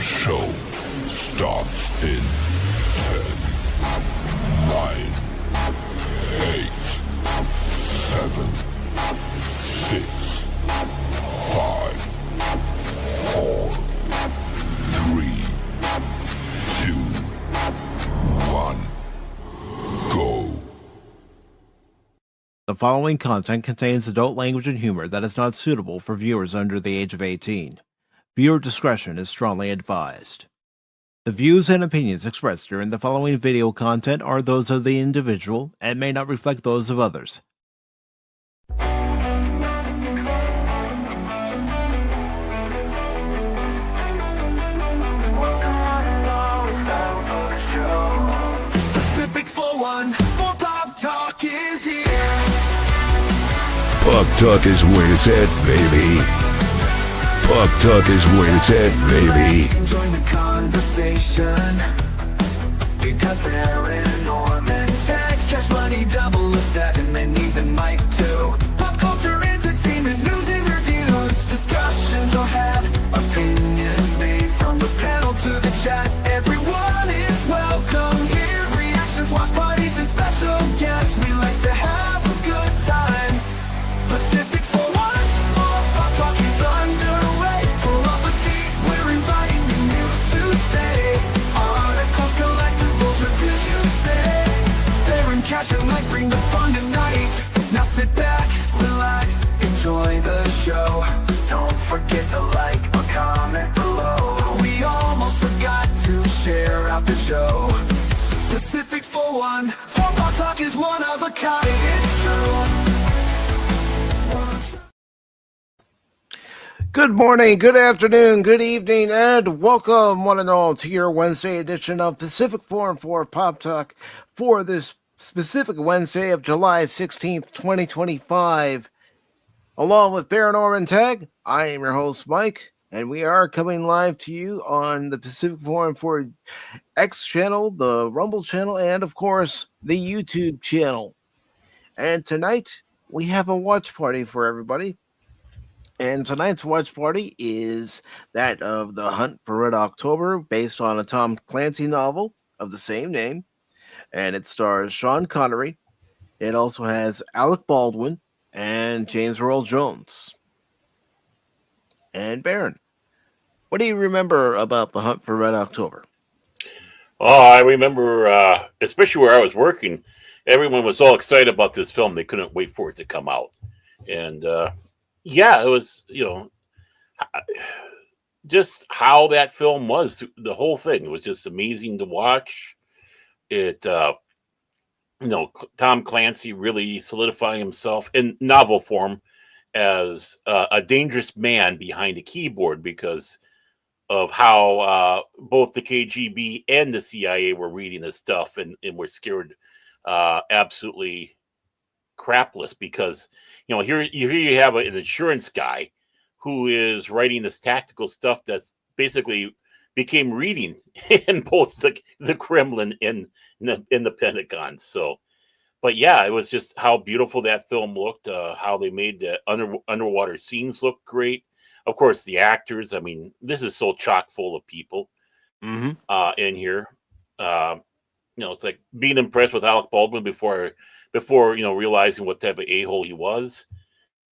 show starts in 10, 9, 8, 7, 6, 5, 4, 3, 2, 1, go. The following content contains adult language and humor that is not suitable for viewers under the age of 18. Viewer discretion is strongly advised. The views and opinions expressed during the following video content are those of the individual and may not reflect those of others. Pacific414 Pop Talk is here. Pop Talk is where it's at, baby. Pop Talk is where it's at, baby. Join the conversation. We got their enormous tax, cash money, 007, and even Mike too. Pop culture, entertainment, news and reviews. Discussions are had, opinions made from the panel to the chat. Everyone is welcome here. Reactions, watch parties, and special guests. We like to have a good time. Pacific414 Pop Talk is underway. Pull up a seat, we're inviting you to stay. Articles, collectibles, reviews, you say. Baron Cash and Mike bring the fun tonight. Now sit back, relax, enjoy the show. Don't forget to like or comment below. We almost forgot to share out the show. Pacific414 Pop Talk is one of a kind, it's true. Good morning, good afternoon, good evening, and welcome one and all to your Wednesday edition of Pacific414 Pop Talk for this specific Wednesday of July 16th, 2025. Along with Paranorman Tag, I am your host, Mike, and we are coming live to you on the Pacific414 X channel, the Rumble channel, and of course, the YouTube channel. And tonight, we have a watch party for everybody. And tonight's watch party is that of The Hunt for Red October, based on a Tom Clancy novel of the same name. And it stars Sean Connery. It also has Alec Baldwin and James Earl Jones. And Baron, what do you remember about The Hunt for Red October? Oh, I remember, especially where I was working, everyone was all excited about this film. They couldn't wait for it to come out. And, yeah, it was, just how that film was, the whole thing. It was just amazing to watch. It, Tom Clancy really solidifying himself in novel form as a dangerous man behind a keyboard because of how both the KGB and the CIA were reading his stuff and were scared absolutely crapless because, here you have an insurance guy who is writing this tactical stuff that's basically became reading in both the Kremlin and the Pentagon. So, but yeah, it was just how beautiful that film looked, how they made the underwater scenes look great. Of course, the actors. I mean, this is so chock full of people in here. It's like being impressed with Alec Baldwin before realizing what type of a-hole he was,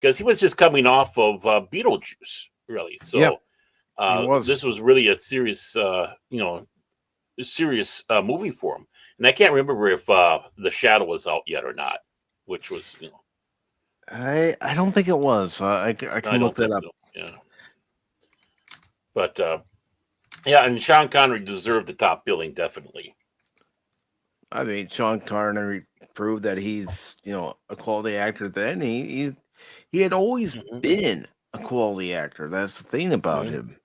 because he was just coming off of Beetlejuice, really. So Yep, this was really a serious, movie for him. And I can't remember if The Shadow was out yet or not, which was, I don't think it was. I can look that up. So. Yeah. But, and Sean Connery deserved the top billing, definitely. I mean, Sean Connery proved that he's, a quality actor then. He had always been a quality actor. That's the thing about him.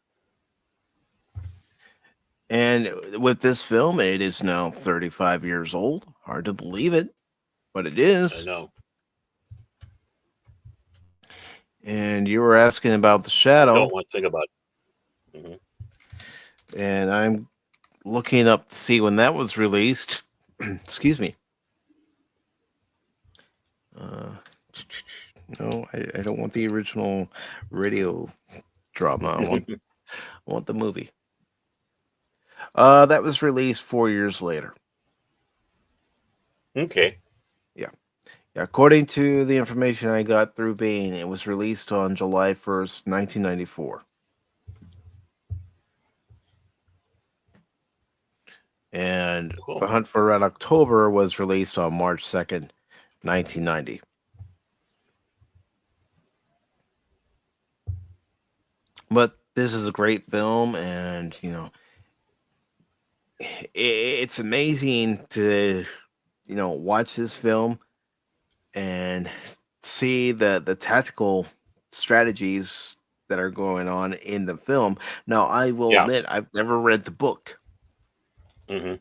And with this film, it is now 35 years old. Hard to believe it, but it is. I know. And you were asking about The Shadow. I don't want to think about it. And I'm looking up to see when that was released. Excuse me. No, I don't want the original radio drama. I want the movie. That was released 4 years later. Okay. Yeah. Yeah. According to the information I got through Bane, it was released on July 1st, 1994. And Cool. The Hunt for Red October was released on March 2nd, 1990. But this is a great film, and it's amazing to watch this film and see the tactical strategies that are going on in the film. Now, I will Yeah. admit I've never read the book. hmm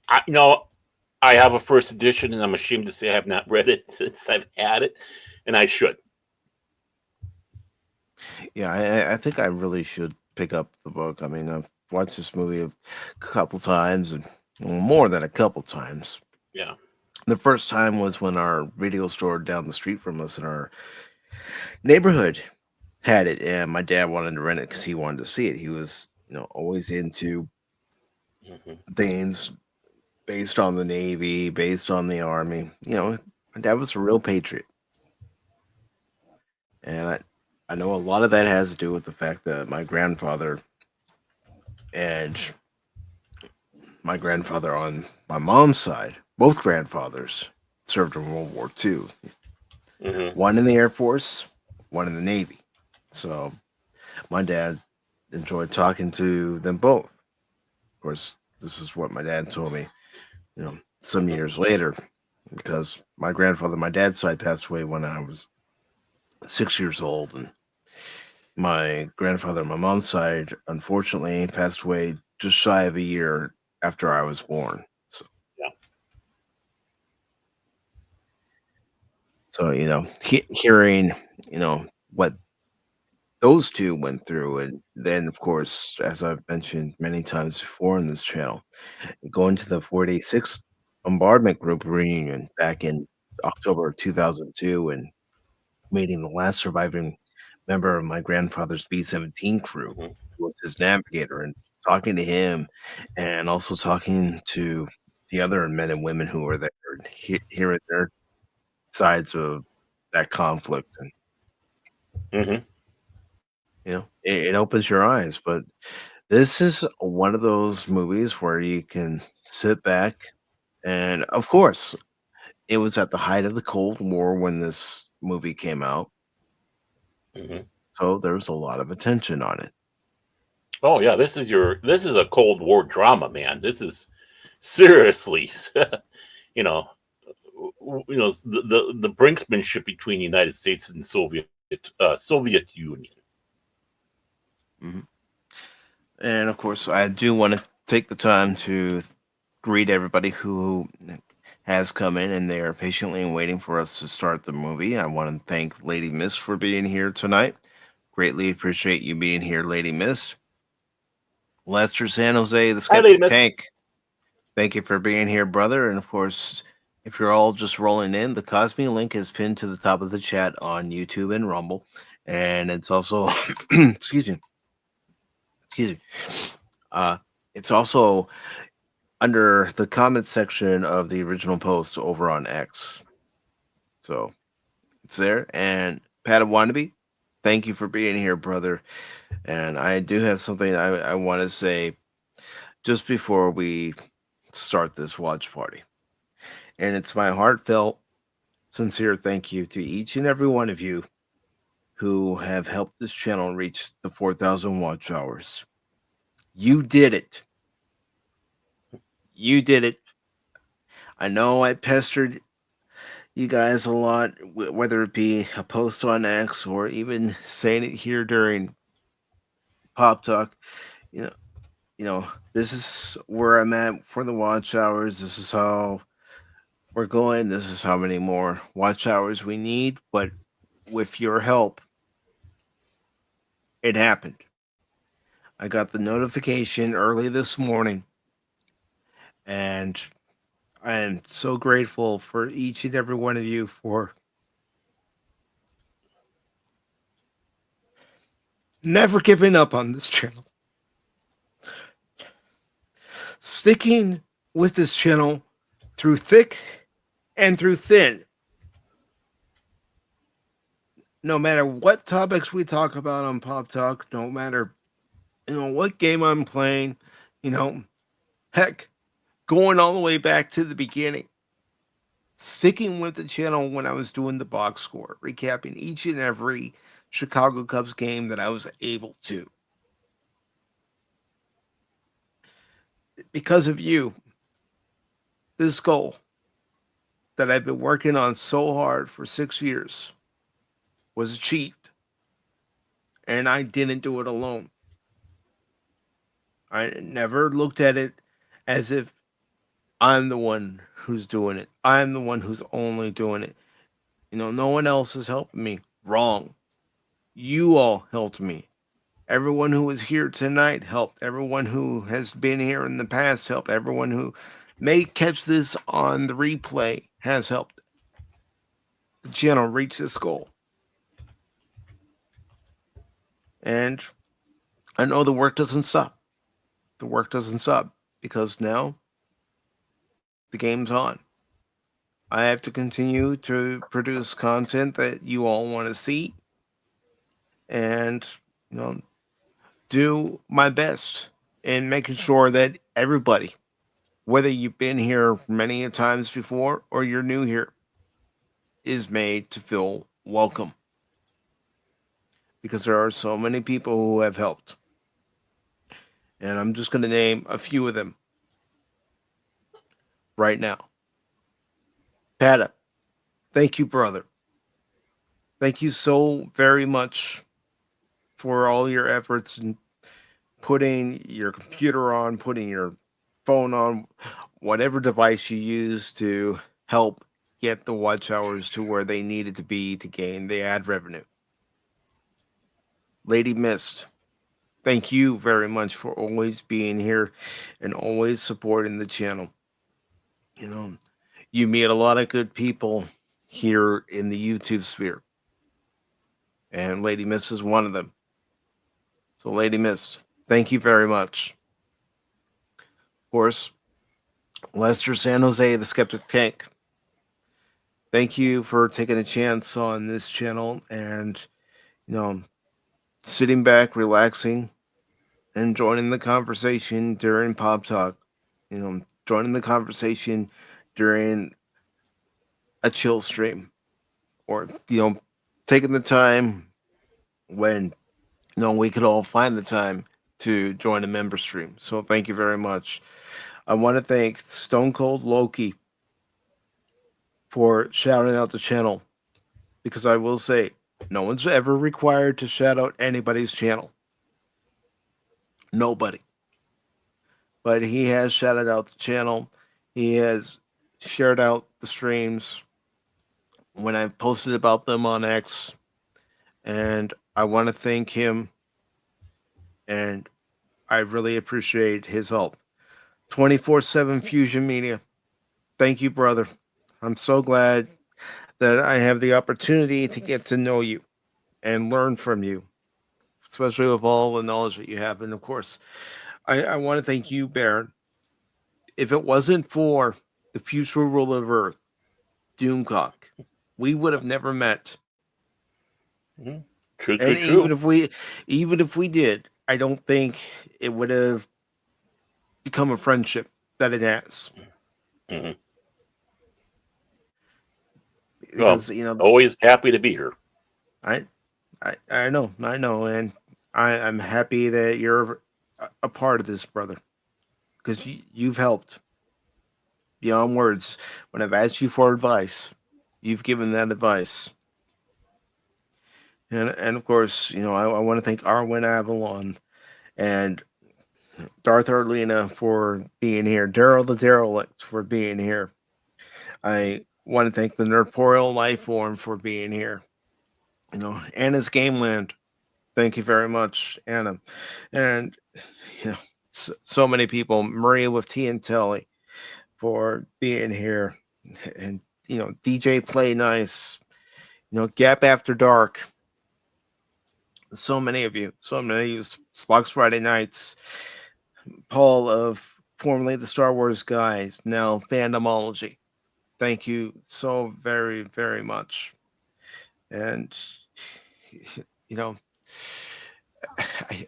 I have a first edition, and I'm ashamed to say I have not read it since I've had it, and I should. Yeah, I think I really should pick up the book. I mean, I've watched this movie a couple times, and well, more than a couple times. Yeah. The first time was when our video store down the street from us in our neighborhood had it, and my dad wanted to rent it because he wanted to see it. He was, always into hmm things based on the Navy, based on the Army. My dad was a real patriot, and I know a lot of that has to do with the fact that and my grandfather on my mom's side, both grandfathers, served in World War II. hmm One in the Air Force, one in the Navy. So my dad enjoyed talking to them both. Of course, this is what my dad told me, some hmm years later, because my grandfather, my dad's side, passed away when I was 6 years old, and my grandfather, on my mom's side, unfortunately, passed away just shy of a year after I was born. Yeah. So hearing what those two went through, and then of course, as I've mentioned many times before in this channel, going to the 46th Bombardment Group reunion back in October of 2002, and meeting the last surviving member of my grandfather's B-17 crew, hmm who was his navigator, and talking to him, and also talking to the other men and women who were there, and hearing their sides of that conflict, and hmm it opens your eyes. But this is one of those movies where you can sit back, and of course, it was at the height of the Cold War when this movie came out, hmm so there was a lot of attention on it. Oh yeah, this is a Cold War drama, man. This is seriously, you know, the brinksmanship between the United States and Soviet Union. Mhm. And of course, I do want to take the time to greet everybody who has come in, and they are patiently waiting for us to start the movie. I want to thank Lady Miss for being here tonight. Greatly appreciate you being here, Lady Miss. Lester San Jose, the Hi, Lady Skeptic Miss. Tank. Thank you for being here, brother. And of course, if you're all just rolling in, the Cosme link is pinned to the top of the chat on YouTube and Rumble. And it's also, excuse me, excuse me. Uh, it's also under the comment section of the original post over on X. So it's there. And Pat Wannabe, thank you for being here, brother. And I do have something I want to say just before we start this watch party. And it's my heartfelt, sincere thank you to each and every one of you who have helped this channel reach the 4,000 watch hours. You did it. You did it. I know I pestered you guys a lot, whether it be a post on X or even saying it here during Pop Talk. You know, this is where I'm at for the watch hours. This is how we're going. This is how many more watch hours we need. But with your help, it happened. I got the notification early this morning, and I am so grateful for each and every one of you for never giving up on this channel. sticking with this channel through thick and through thin. No matter what topics we talk about on Pop Talk, no matter what game I'm playing, heck, going all the way back to the beginning, sticking with the channel when I was doing the box score, recapping each and every Chicago Cubs game that I was able to. Because of you, this goal that I've been working on so hard for 6 years was achieved. And I didn't do it alone. I never looked at it as if I'm the one who's doing it. I'm the one who's only doing it. No one else is helping me. Wrong. You all helped me. Everyone who was here tonight helped. Everyone who has been here in the past helped. Everyone who may catch this on the replay has helped the channel reach this goal. And I know the work doesn't stop. The work doesn't stop because now the game's on. I have to continue to produce content that you all want to see and, do my best in making sure that everybody, whether you've been here many times before or you're new here, is made to feel welcome. Because there are so many people who have helped. And I'm just going to name a few of them right now. Pata, thank you, brother. Thank you so very much for all your efforts in putting your computer on, putting your phone on, whatever device you use to help get the watch hours to where they needed to be to gain the ad revenue. Lady Mist, thank you very much for always being here and always supporting the channel. You meet a lot of good people here in the YouTube sphere. And Lady Mist is one of them. So Lady Mist, thank you very much. Of course, Lester San Jose, the Skeptic Tank. Thank you for taking a chance on this channel and, sitting back, relaxing, and joining the conversation during Pop Talk. Joining the conversation during a chill stream. Or, taking the time when, we could all find the time to join a member stream. So thank you very much. I want to thank Stone Cold Loki for shouting out the channel. Because I will say, no one's ever required to shout out anybody's channel. Nobody. But he has shouted out the channel. He has shared out the streams when I posted about them on X. And I want to thank him. And I really appreciate his help. 24/7 Fusion Media. Thank you, brother. I'm so glad that I have the opportunity to get to know you and learn from you, especially with all the knowledge that you have. And of course, I want to thank you, Baron. If it wasn't for the future ruler of Earth, Doomcock, we would have never met. True. Even if we did, I don't think it would have become a friendship that it has. Mm-hmm. Because, always happy to be here. I know, and I'm happy that you're a part of this, brother, because you've helped beyond words. When I've asked you for advice, you've given that advice, and of course, I want to thank Arwen Avalon and Darth Arlena for being here, Daryl the Derelict for being here. I want to thank the Nerdporial Lifeform for being here. Anna's Gameland. Thank you very much, Anna. And, so many people. Maria with T and Telly for being here. And, DJ Play Nice. Gap After Dark. So many of you. Spock's Friday Nights. Paul of formerly the Star Wars guys, now Fandomology. Thank you so very, very much. And, you know,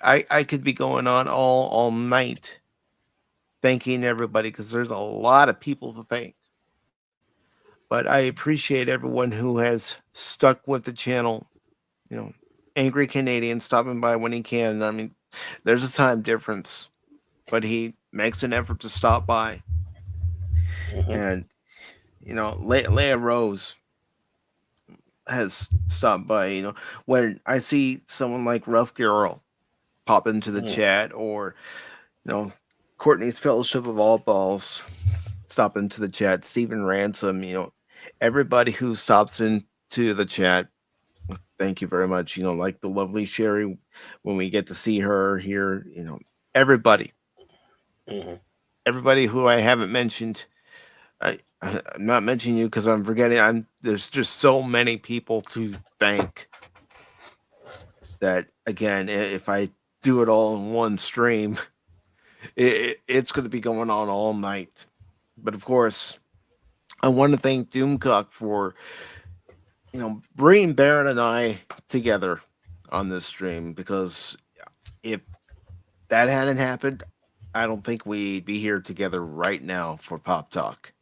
I could be going on all night thanking everybody because there's a lot of people to thank. But I appreciate everyone who has stuck with the channel. You know, angry Canadian stopping by when he can. I mean, there's a time difference, but he makes an effort to stop by. And, you know, Leia Rose has stopped by. You know, when I see someone like Rough Earl pop into the chat, or, you know, Courtney's Fellowship of All Balls stop into the chat, Stephen Ransom, you know, everybody who stops into the chat, thank you very much. You know, like the lovely Sherry, when we get to see her here, you know, everybody, everybody who I haven't mentioned. I'm not mentioning you because I'm forgetting. There's just so many people to thank that. Again, if I do it all in one stream, it's going to be going on all night. But of course, I want to thank Doomcock for, you know, bringing Baron and I together on this stream, because if that hadn't happened, I don't think we'd be here together right now for Pop Talk.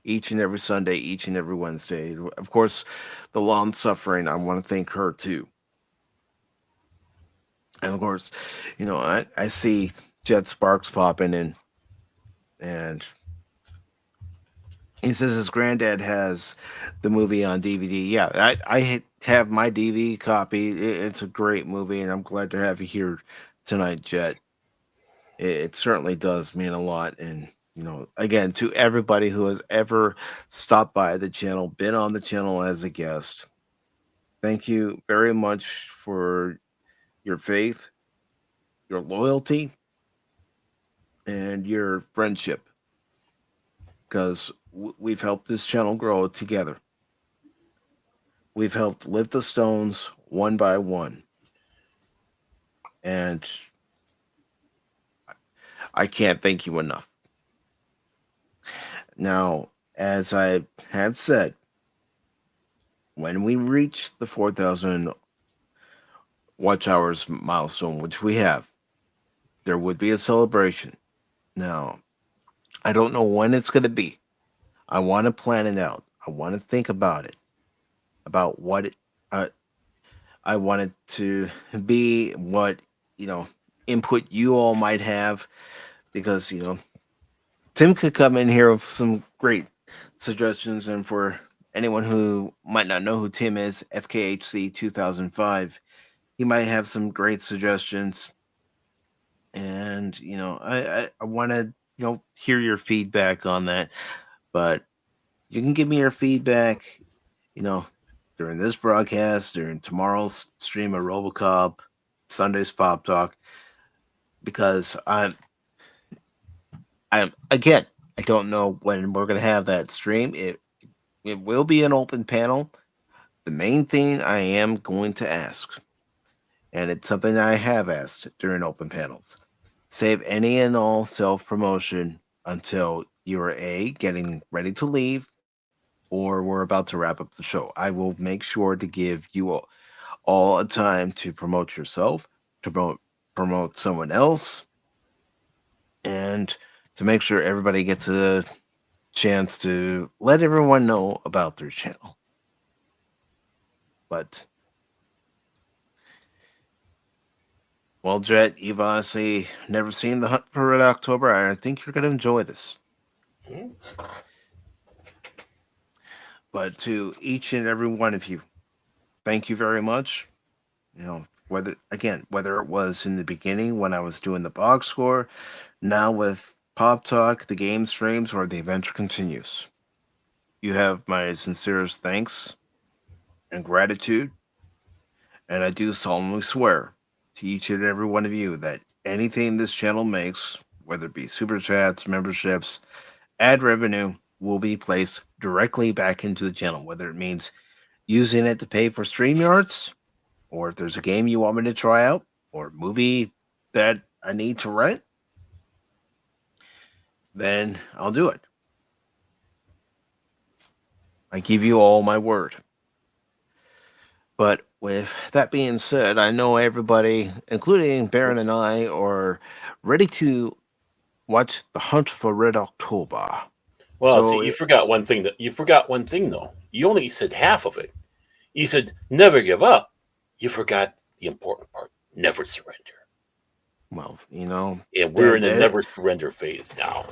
Each and every Sunday, each and every Wednesday. Of course, the long suffering, I want to thank her too. And of course, you know, I see Jet Sparks popping in, and he says his granddad has the movie on DVD. Yeah, I have my DVD copy. It's a great movie, and I'm glad to have you here tonight, Jet. It certainly does mean a lot. And, you know, again, to everybody who has ever stopped by the channel, been on the channel as a guest, thank you very much for your faith, your loyalty, and your friendship, because we've helped this channel grow together. We've helped lift the stones one by one. And I can't thank you enough. Now, as I have said, when we reach the 4,000 watch hours milestone, which we have, there would be a celebration. Now, I don't know when it's going to be. I want to plan it out. I want to think about it, about what I want it to be, what, you know, input you all might have, because, you know, Tim could come in here with some great suggestions. And for anyone who might not know who Tim is, FKHC 2005, he might have some great suggestions. And, you know, I want to, you know, hear your feedback on that. But you can give me your feedback, you know, during this broadcast, during tomorrow's stream of RoboCop, Sunday's Pop Talk, because I'm again, I don't know when we're going to have that stream. It will be an open panel. The main thing I am going to ask, and it's something I have asked during open panels, save any and all self-promotion until you're getting ready to leave, or we're about to wrap up the show. I will make sure to give you all a time to promote yourself, to promote someone else, and to make sure everybody gets a chance to let everyone know about their channel. But, well, Jet, you've honestly never seen The Hunt for Red October. I think you're going to enjoy this. But to each and every one of you, thank you very much. You know, whether it was in the beginning when I was doing the box score, now with Pop Talk, the game streams, or the adventure continues, you have my sincerest thanks and gratitude. And I do solemnly swear to each and every one of you that anything this channel makes, whether it be super chats, memberships, ad revenue, will be placed directly back into the channel, whether it means using it to pay for StreamYards, or if there's a game you want me to try out, or a movie that I need to rent. then I'll do it. I give you all my word. But with that being said, I know everybody, including Baron and I, are ready to watch The Hunt for Red October. Well, see, So, you forgot one thing. You forgot one thing though. You only said half of it. You said never give up. You forgot the important part. Never surrender. well, And we're that in the that never surrender phase now.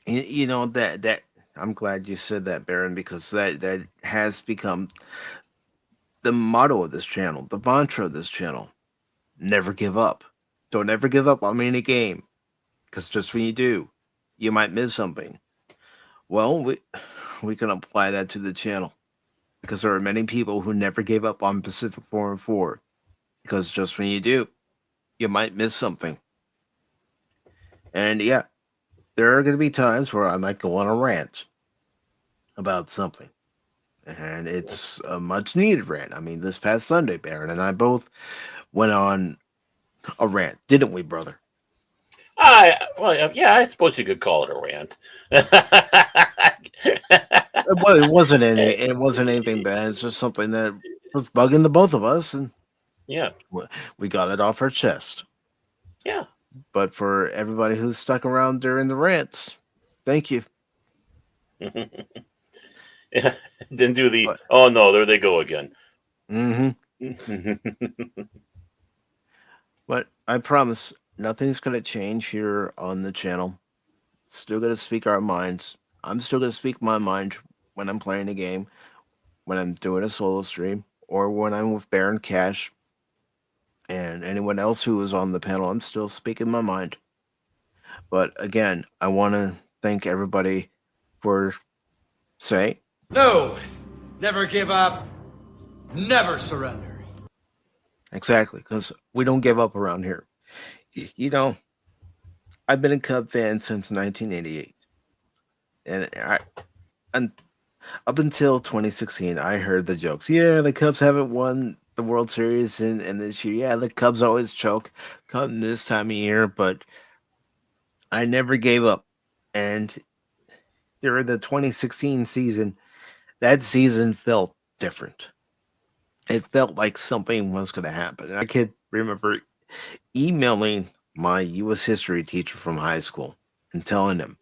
that I'm glad you said that, Baron, because that has become the motto of this channel, the mantra of this channel. Never give up. Don't ever give up on me in a game, because just when you do, you might miss something. Well, we can apply that to the channel because there are many people who never gave up on Pacific 4 and 4 because just when you do, you might miss something. And yeah, there are going to be times where I might go on a rant about something. And it's a much needed rant. I mean, this past Sunday, Baron and I both went on a rant, didn't we, brother? Yeah, I suppose you could call it a rant. Well, it wasn't anything bad. It's just something that was bugging the both of us, and Yeah, we got it off our chest. yeah. But for everybody who's stuck around during the rants, thank you. Yeah. Didn't do the. But Oh no, there they go again. hmm but I promise nothing's gonna change here on the channel. Still gonna speak our minds. I'm still gonna speak my mind when I'm playing a game, when I'm doing a solo stream, or when I'm with Baron Cash and anyone else who is on the panel. I'm still speaking my mind. But again, I want to thank everybody for saying No, never give up, never surrender. exactly, because we don't give up around here. You know, I've been a Cub fan since 1988, and up until 2016, I heard the jokes. Yeah, the Cubs haven't won the World Series in this year. Yeah, the Cubs always choke come this time of year, but I never gave up. And during the 2016 season, that season felt different. It felt like something was going to happen. And I could remember emailing my U.S. history teacher from high school and telling him,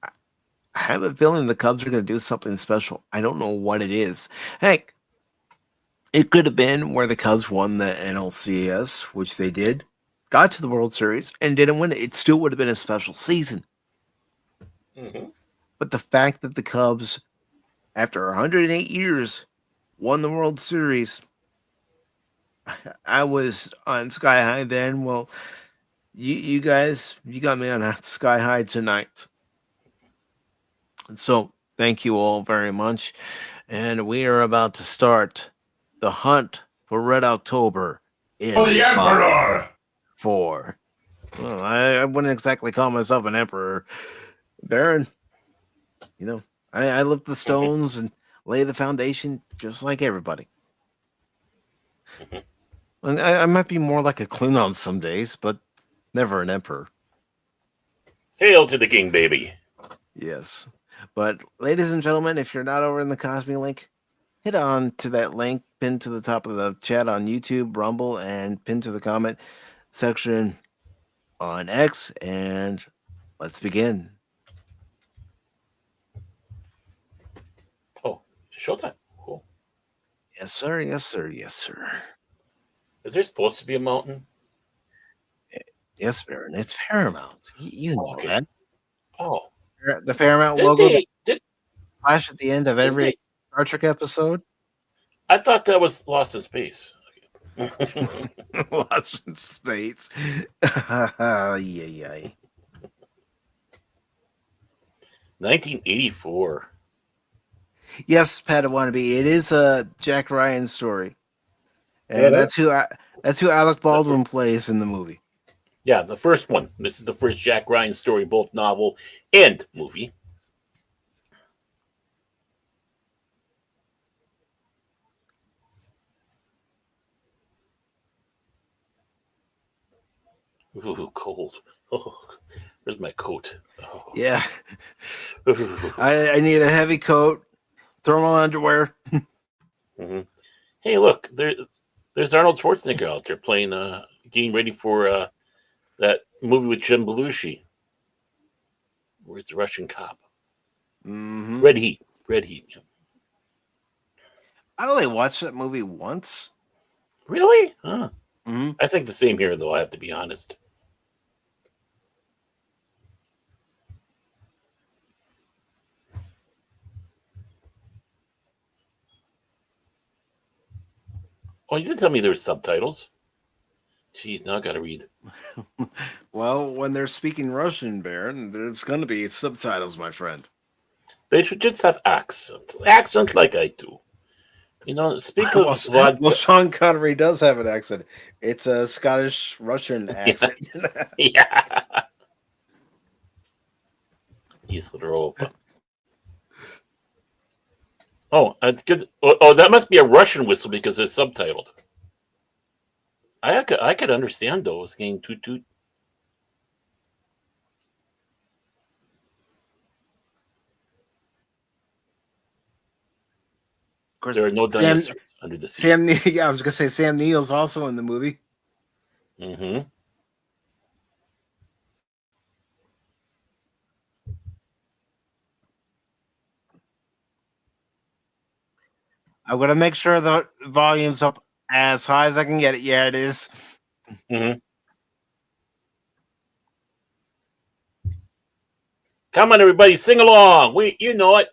I have a feeling the Cubs are going to do something special. I don't know what it is. Heck, it could have been where the Cubs won the NLCS, which they did, got to the World Series, and didn't win it. It still would have been a special season. Mm-hmm. But the fact that the Cubs, after 108 years, won the World Series, I was on Sky High then. Well, you guys, you got me on Sky High tonight. So thank you all very much. And we are about to start the hunt for Red October in For the Emperor! 4. Well, I wouldn't exactly call myself an emperor, Baron. I lift the stones and lay the foundation just like everybody. And I might be more like a Klingon some days, but never an emperor. Hail to the king, baby. Yes. But ladies and gentlemen, if you're not over in the Cosme link, hit on to that link pinned to the top of the chat on YouTube, Rumble, and pinned to the comment section on X, and let's begin. Oh, showtime. Cool. Yes, sir. Yes, sir. Yes, sir. Is there supposed to be a mountain? Yes, Baron. It's Paramount. You know Okay. that. Oh, The Paramount did logo that they? Did flash at the end of did every they? Star Trek episode. I thought that was Lost in Space. Lost in space. Yeah. 1984. Yes, Padawannabe. It is a Jack Ryan story, Yeah, and that's who Alec Baldwin plays in the movie. Yeah, the first one. This is the first Jack Ryan story, both novel and movie. Ooh, cold. Oh, where's my coat? Oh. Yeah. I need a heavy coat, thermal underwear. Mm-hmm. Hey, look, there's Arnold Schwarzenegger out there playing, getting ready for that movie with Jim Belushi, where it's a Russian cop. Mm-hmm. Red Heat. Yeah. I only watched that movie once. Really? Huh. Mm-hmm. I think the same here, though. I have to be honest. Oh, you didn't tell me there were subtitles. Jeez, now I got to read. Well, when they're speaking Russian, Baron, there's going to be subtitles, my friend. They should just have accents like I do. Speak of well, Sean Connery does have an accent. It's a Scottish-Russian accent. Yeah. Europa. Oh, that's good. Oh, that must be a Russian whistle because it's subtitled. I could understand those getting toot toot. Of course, There are no dinosaurs under the sea. I was going to say Sam Neill's also in the movie. Mm-hmm. I'm going to make sure the volume's up as high as I can get it. Yeah, it is. Mm-hmm. Come on, everybody, sing along. You know it.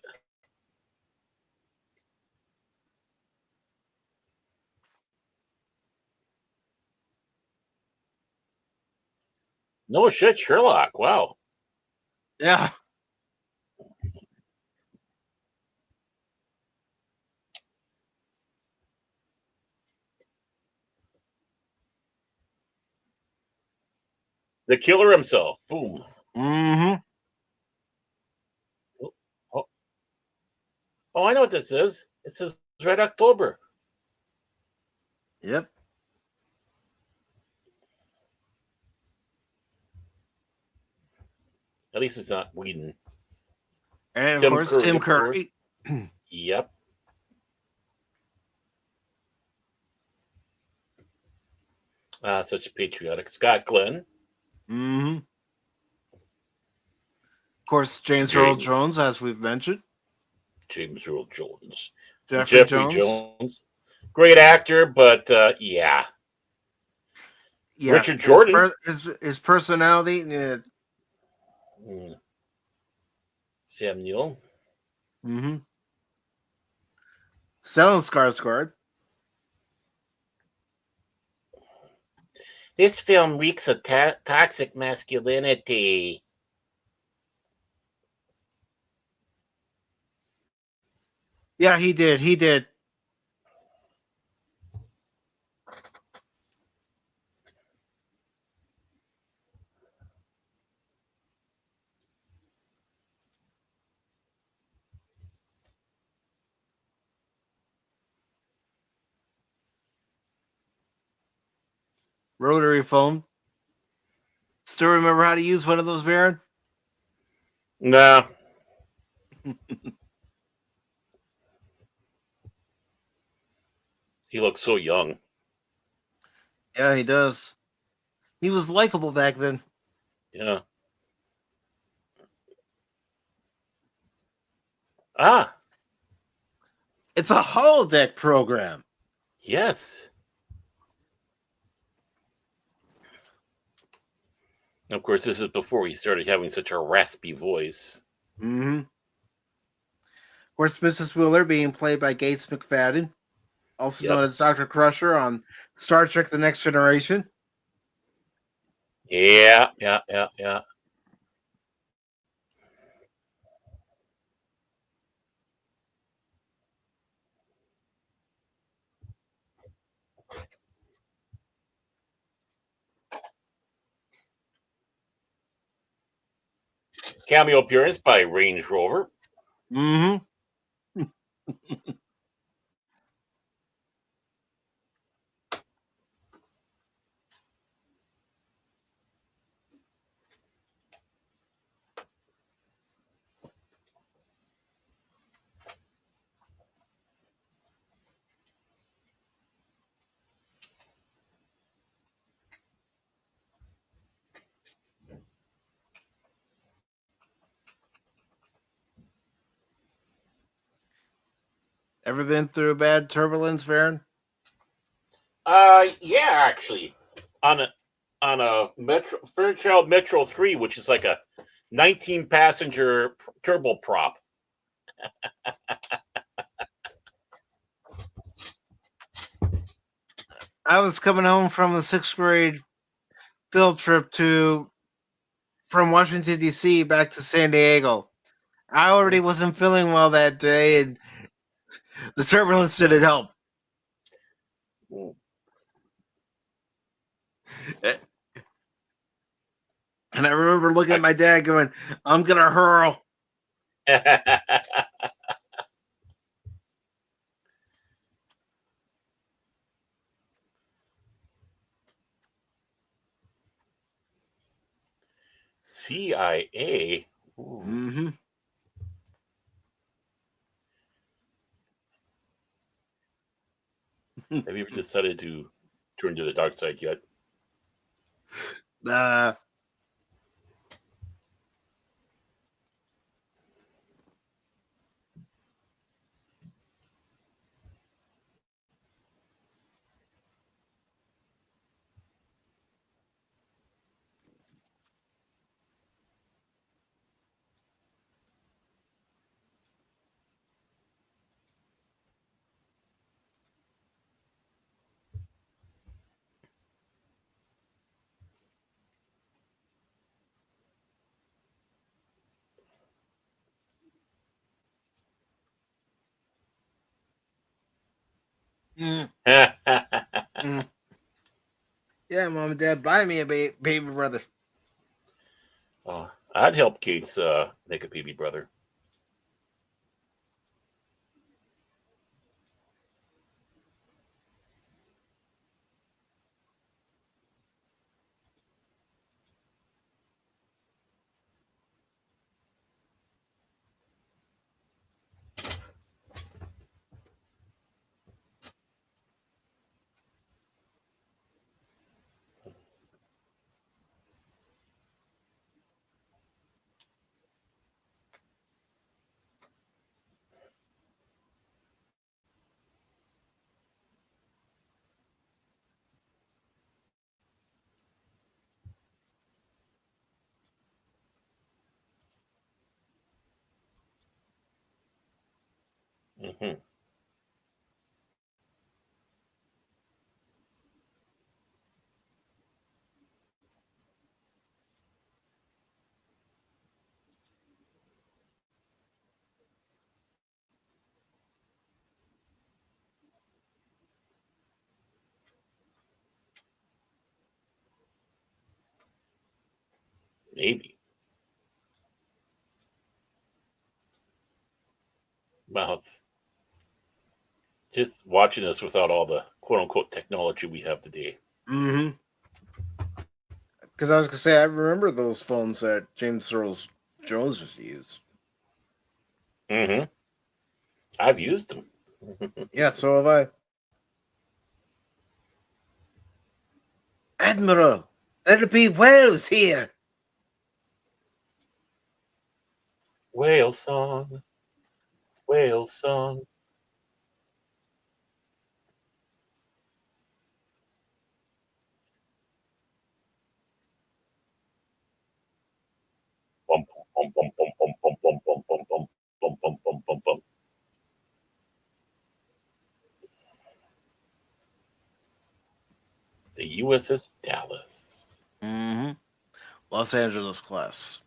No shit, Sherlock. Wow. Yeah. The killer himself. Boom. Mm-hmm. Oh, I know what this is. It says Red October. Yep. At least it's not Whedon. And of course, Tim Curry. Yep. Such patriotic. Scott Glenn. Mm-hmm. Of course, James Earl Jones, as we've mentioned. James Earl Jones. Jeffrey Jones. Great actor, but yeah. Richard Jordan. His personality. Sam Neill. Mm-hmm. Stellan Skarsgård. This film reeks of toxic masculinity. Yeah, he did. He did. Rotary phone. Still remember how to use one of those, Baron? No. He looks so young. Yeah, he does. He was likable back then. Yeah. Ah. It's a holodeck program. Yes. Of course, this is before he started having such a raspy voice. Mm-hmm. Of course, Mrs. Wheeler being played by Gates McFadden, also known as Dr. Crusher on Star Trek The Next Generation. Yeah. Cameo appearance by Range Rover. Mm-hmm. Ever been through bad turbulence, Baron? Yeah, actually, on a Metro Fairchild Metro 3, which is like a 19 passenger turboprop. I was coming home from the sixth grade field trip from Washington D.C. back to San Diego. I already wasn't feeling well that day, and the turbulence didn't help. And I remember looking at my dad going, I'm going to hurl. CIA? Mm-hmm. Have you ever decided to turn to the dark side yet? Mm. Yeah, Mom and Dad, buy me a baby brother. I'd help Gates make a baby brother. Mm-hmm. Maybe. Well, just watching this without all the quote unquote technology we have today. Mm-hmm. Because I was going to say, I remember those phones that James Earl Jones used to use. Mm-hmm. I've used them. Yeah, so have I. Admiral, there'll be whales here. Whale song. Whale song. Bum, bum, bum, bum, bum, bum, bum, bum, bum, bum, bum, bum, bum, bum, bum. The USS Dallas. Mm-hmm. Los Angeles class.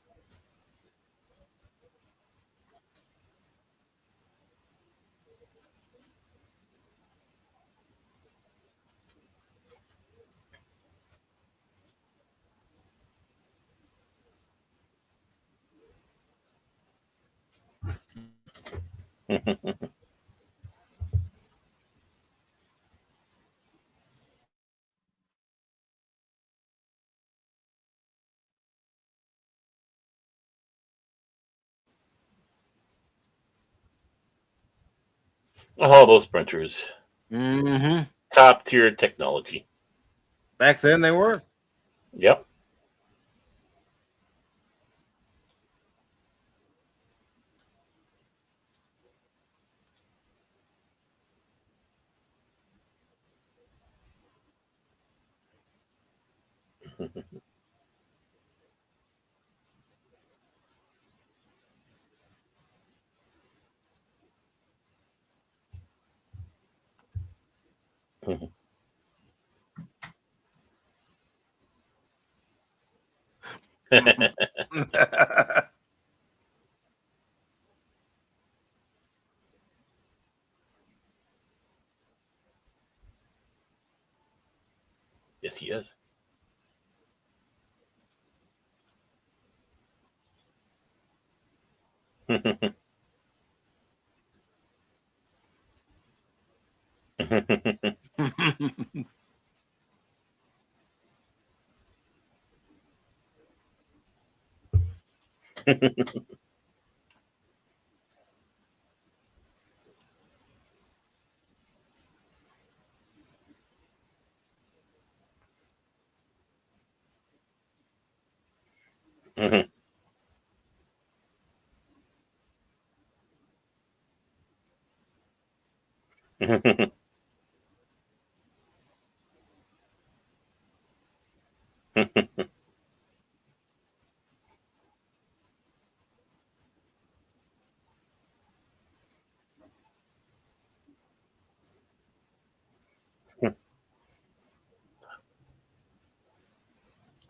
All those printers. Mm-hmm. Top tier technology. Back then they were. Yep. Yes, he is.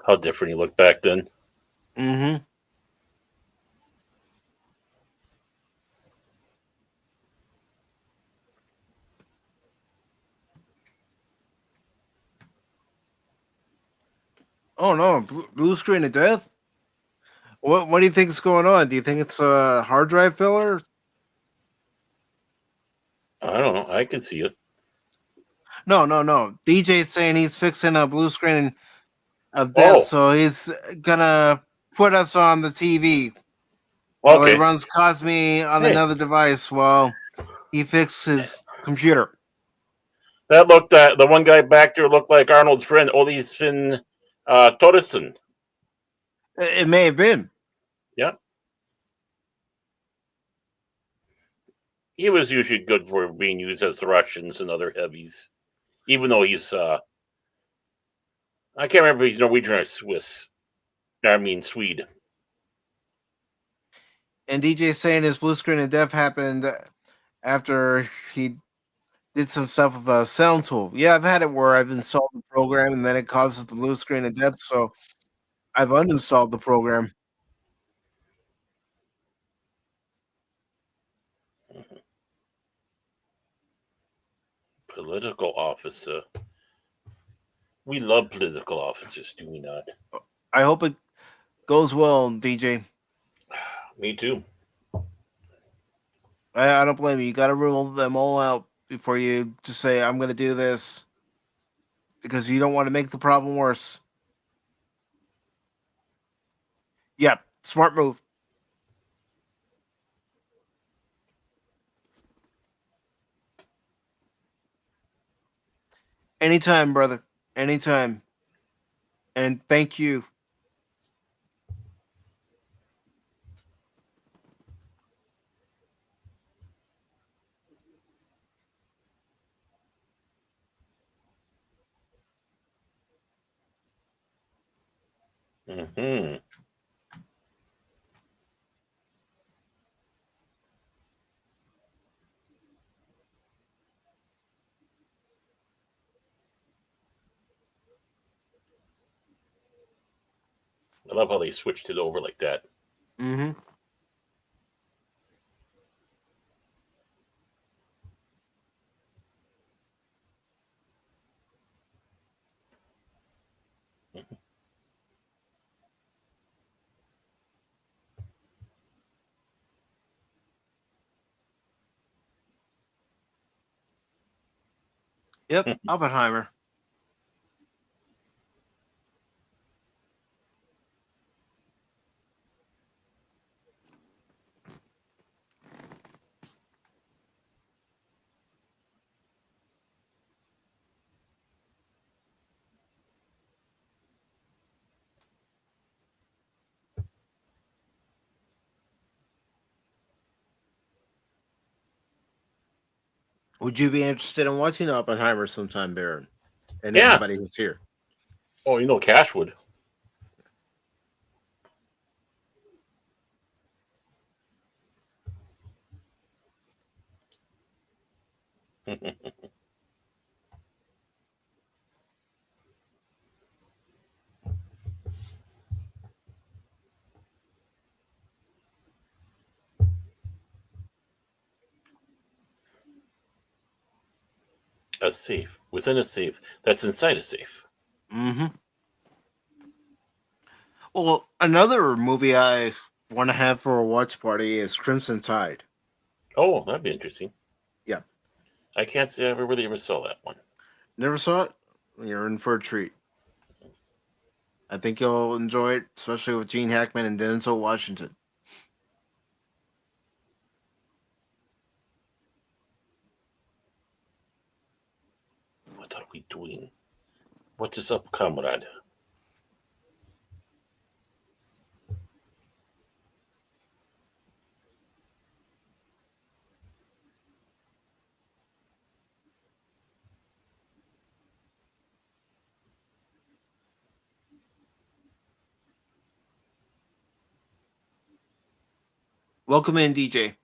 How different he looked back then. Mm-hmm. Oh no, blue screen of death. What do you think is going on? Do you think it's a hard drive filler? I don't know. I can see it. No. DJ's saying he's fixing a blue screen of death, Oh, so he's gonna put us on the TV while he okay. runs Cosme on Hey, another device while he fixes his computer. that looked the one guy back there looked like Arnold's friend, Ole Finn Todesen. It may have been. Yeah, he was usually good for being used as the Russians and other heavies, even though he's I can't remember if he's Norwegian or Swiss. I mean Swede. And DJ's saying his blue screen of death happened after he did some stuff with a sound tool. Yeah, I've had it where I've installed the program and then it causes the blue screen of death, so I've uninstalled the program. Political officer. We love political officers, do we not? I hope it goes well, DJ. Me too. I don't blame you. You got to rule them all out before you just say, I'm going to do this, because you don't want to make the problem worse. Yeah, smart move. Anytime, brother. Anytime. And thank you. Mm-hmm. I love how they switched it over like that. Mm-hmm. Yep, Oppenheimer. Would you be interested in watching Oppenheimer sometime, Baron? And Yeah. everybody who's here. Oh, you know Cashwood. A safe within a safe that's inside a safe. Mm-hmm. Well, another movie I want to have for a watch party is Crimson Tide. Oh, that'd be interesting. Yeah. I can't say I ever really ever saw that one. Never saw it? You're in for a treat. I think you'll enjoy it, especially with Gene Hackman and Denzel Washington. What are we doing? What is up, comrade? Welcome in, DJ.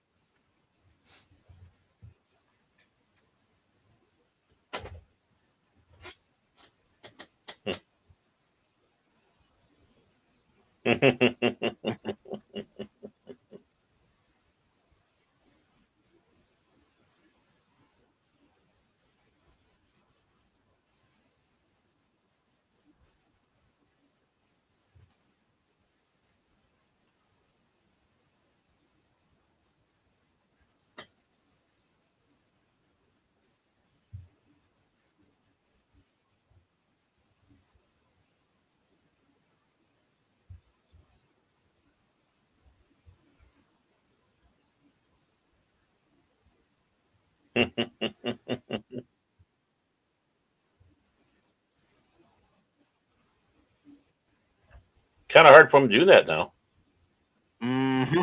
Kind of hard for him to do that now. Mm-hmm.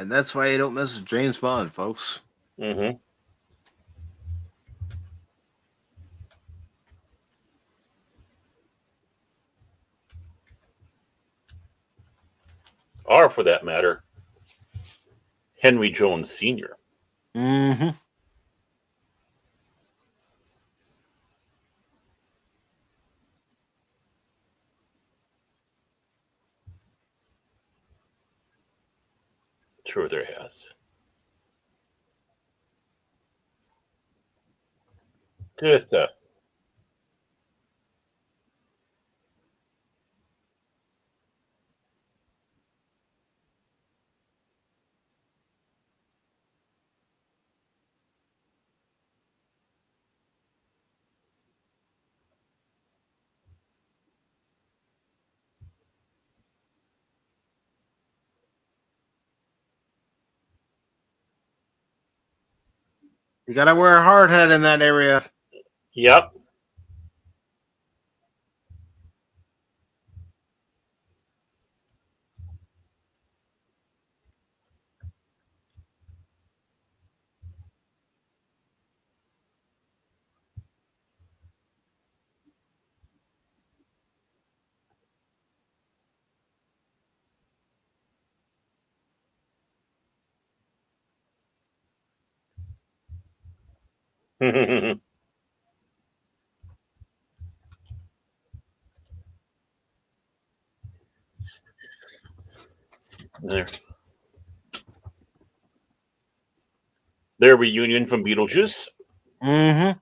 And that's why you don't mess with James Bond, folks. Mm-hmm. Or, for that matter, Henry Jones Sr. Mm-hmm. Sure, there has. Good stuff. You gotta wear a hard hat in that area. Yep. there. Their reunion from Beetlejuice. Mm-hmm.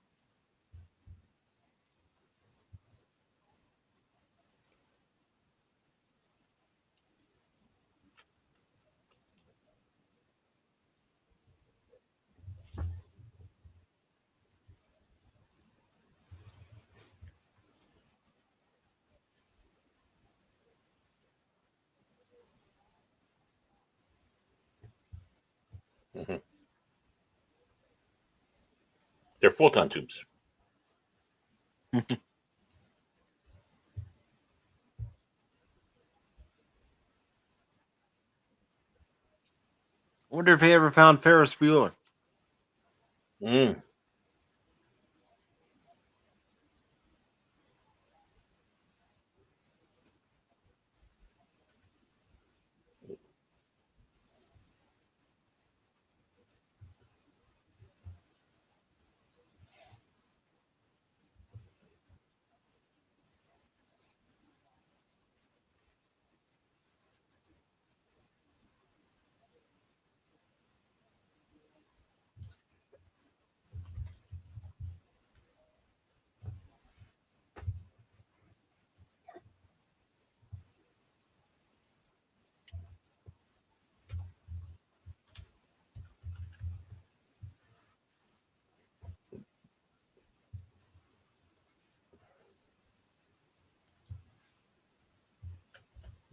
Mm-hmm. They're photon tubes. I wonder if he ever found Ferris Bueller. Mm.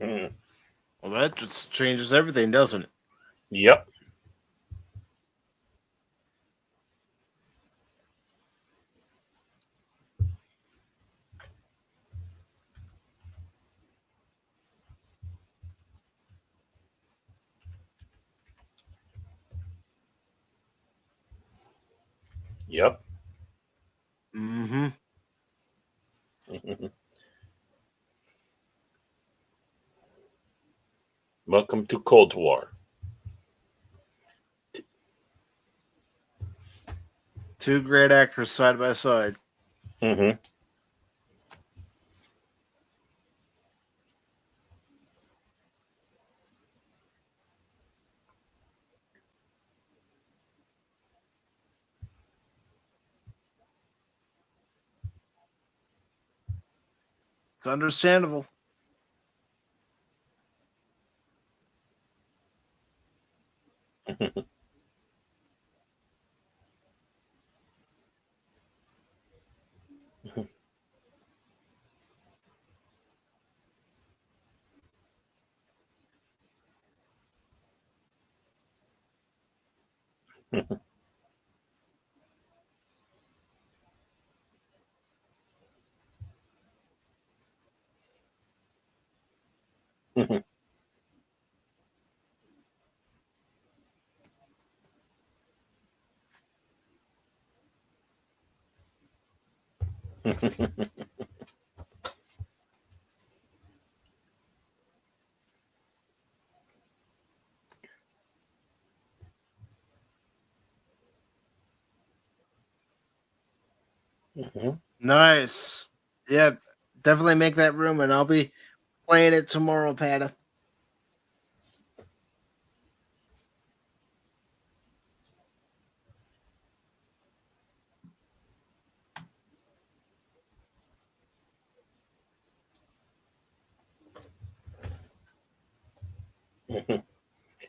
Mm. Well, that just changes everything, doesn't it? Yep. Yep. Mm-hmm. Welcome to Cold War. Two great actors side by side. Mm-hmm. It's understandable. Mm-hmm. Nice. Yeah, definitely make that room, and I'll be playing it tomorrow, Pata.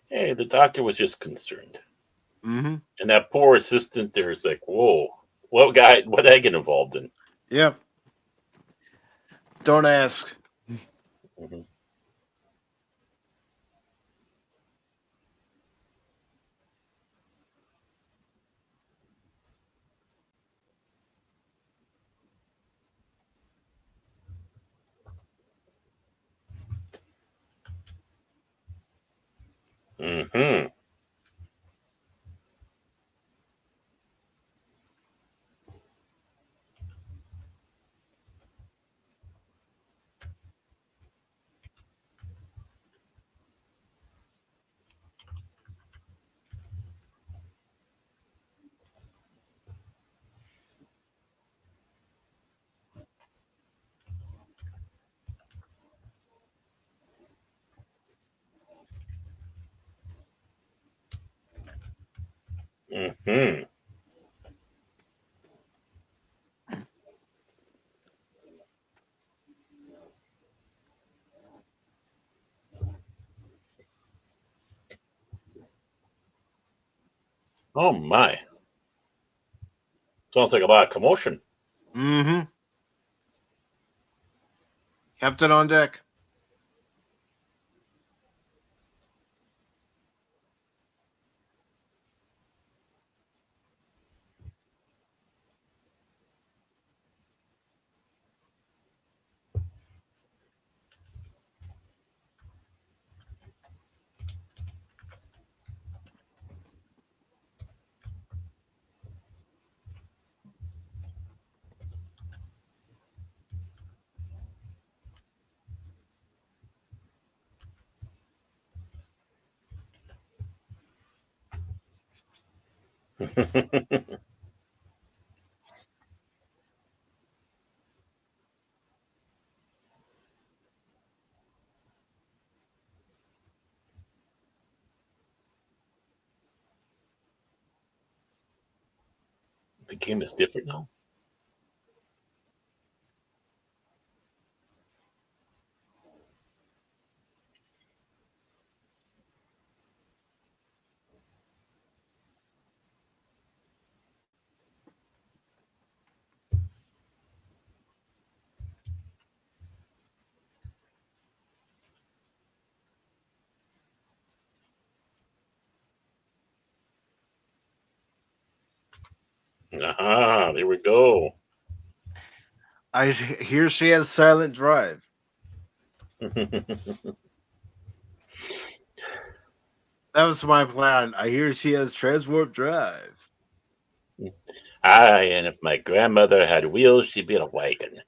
Hey, the doctor was just concerned. Mm-hmm. And that poor assistant there is like, whoa, what did I get involved in? Yep. Don't ask. Mm-hmm. Mm-hmm. Mm-hmm. Oh my. Sounds like a lot of commotion. Mm-hmm. Captain on deck. The game is different now. There we go. I hear she has silent drive. Mm-hmm. That was my plan. I hear she has transwarp drive. And if my grandmother had wheels, she'd be in a wagon.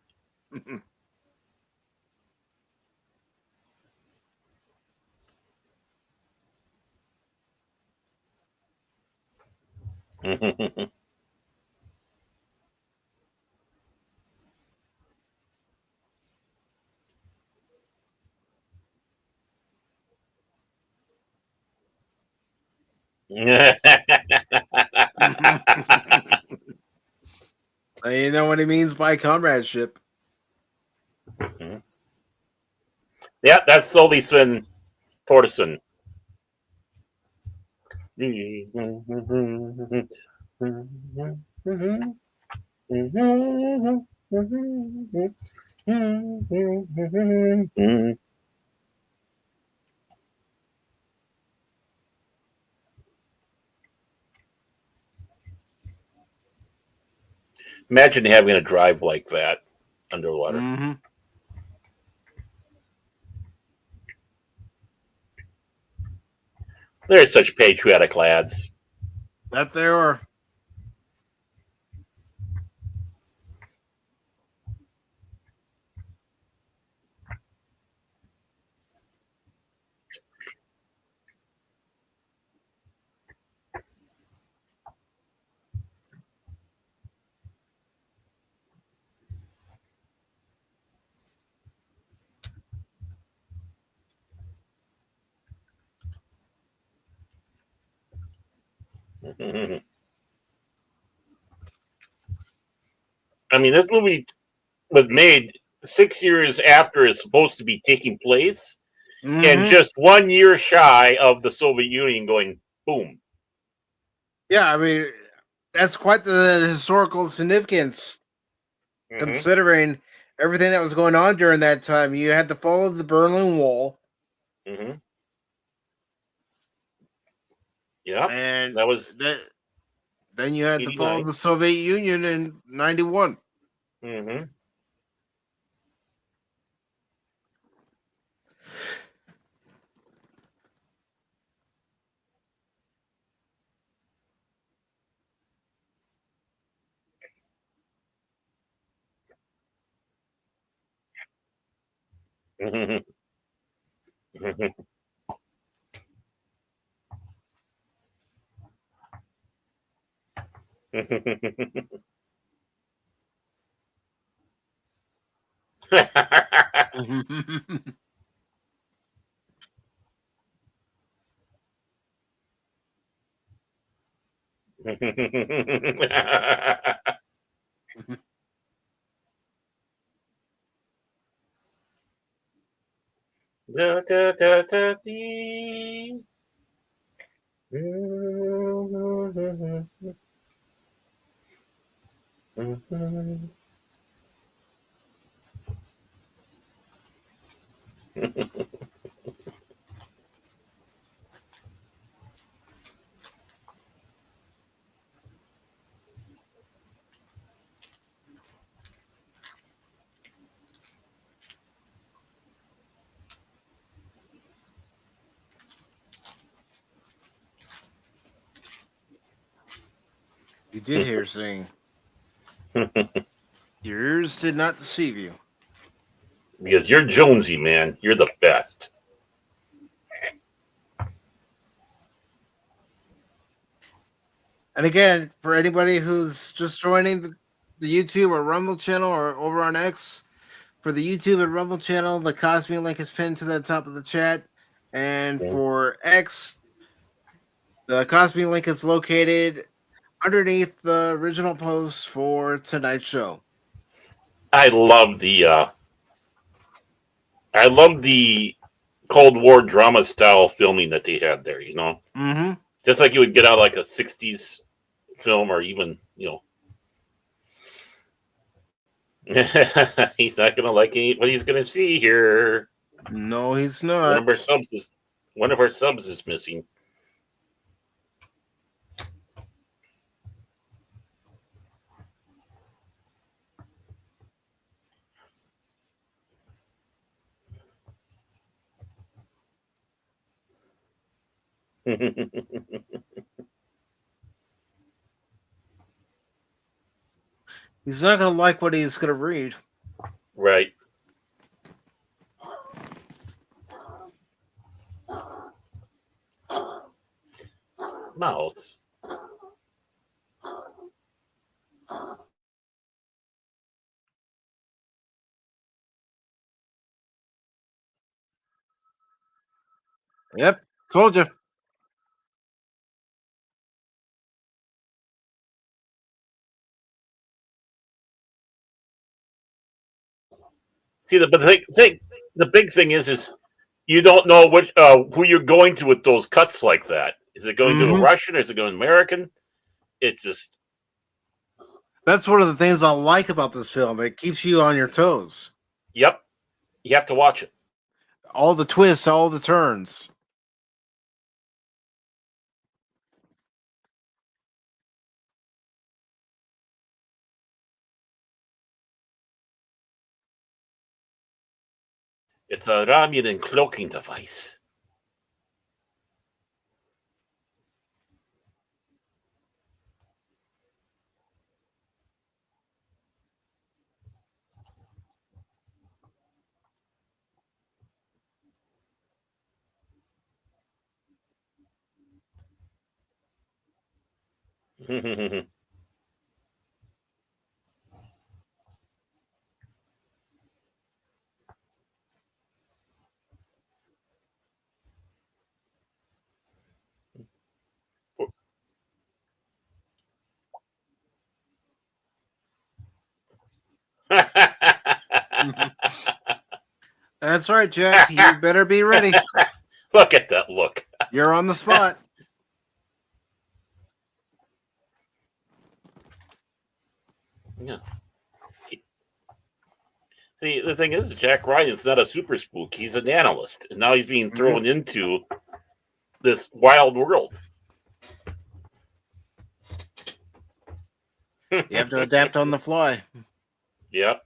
You know what he means by comradeship. Yeah, that's solely Sven Torderson. Imagine having a drive like that underwater. Mm-hmm. They're such patriotic lads. That they were. I mean, this movie was made 6 years after it's supposed to be taking place, and just 1 year shy of the Soviet Union going boom. Yeah, I mean, that's quite the historical significance, considering everything that was going on during that time. You had the fall of the Berlin Wall. Yeah, and that was that. Then you had the fall 89. of the Soviet Union in 91. Da, da, da, da, dee. You did hear sing. Your ears did not deceive you. Because you're Jonesy, man. You're the best. And again, for anybody who's just joining the YouTube or Rumble channel or over on X, for the YouTube and Rumble channel, the Cosme link is pinned to the top of the chat. And for X, the Cosme link is located underneath the original post for tonight's show. I love the Cold War drama style filming that they had there, you know? Just like you would get out like a 60s film or even, you know. He's not going to like what he's going to see here. No, he's not. One of our subs is missing. He's not going to like what he's going to read. Right. Mouse. Yep, told you. See, the big thing is you don't know which who you're going to with those cuts like that. Is it going to a Russian or is it going to American? It's just that's one of the things I like about this film. It keeps you on your toes. Yep, you have to watch it. All the twists, all the turns. It's a Romulan cloaking device. That's right, Jack. You better be ready. Look at that look. You're on the spot. Yeah. See, the thing is, Jack Ryan's not a super spook. He's an analyst, and now he's being thrown into this wild world. You have to adapt on the fly. Yep.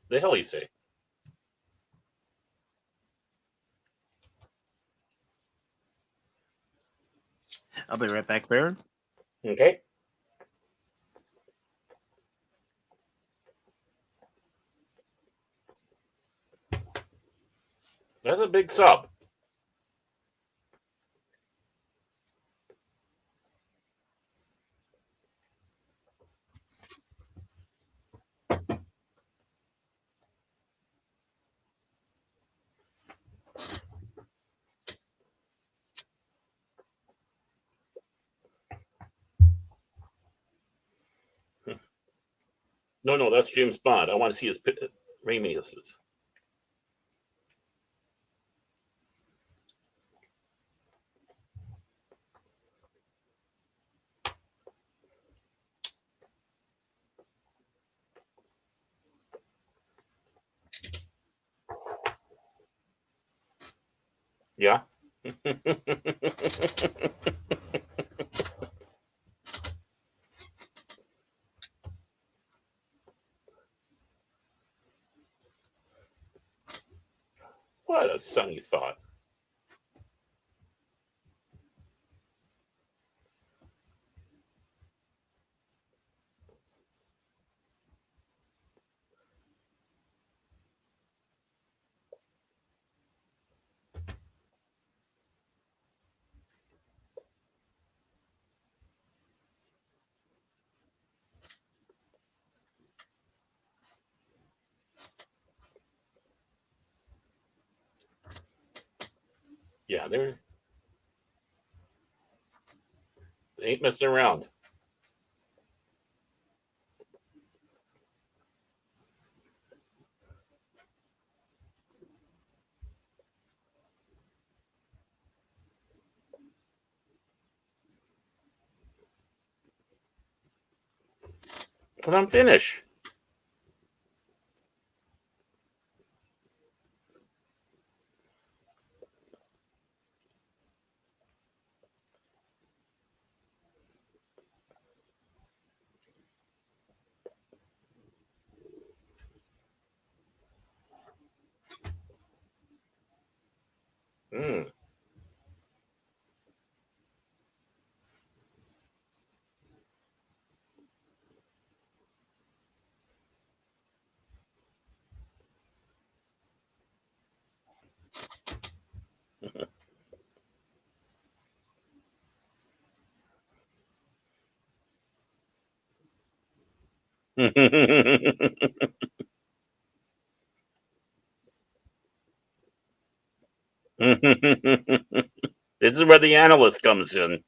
The hell you say? I'll be right back, Baron. Okay. That's a big sub. No, that's James Bond. I want to see his Ramius's. Yeah. What a sunny thought. Yeah, they ain't messing around. But I'm finished. Mm. This is where the analyst comes in.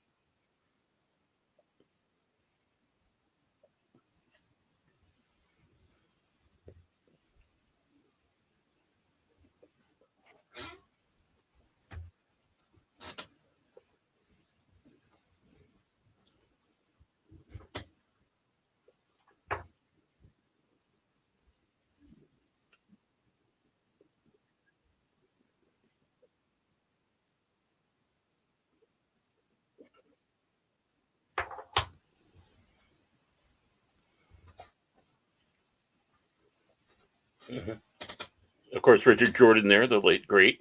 Of course, Richard Jordan there, the late great,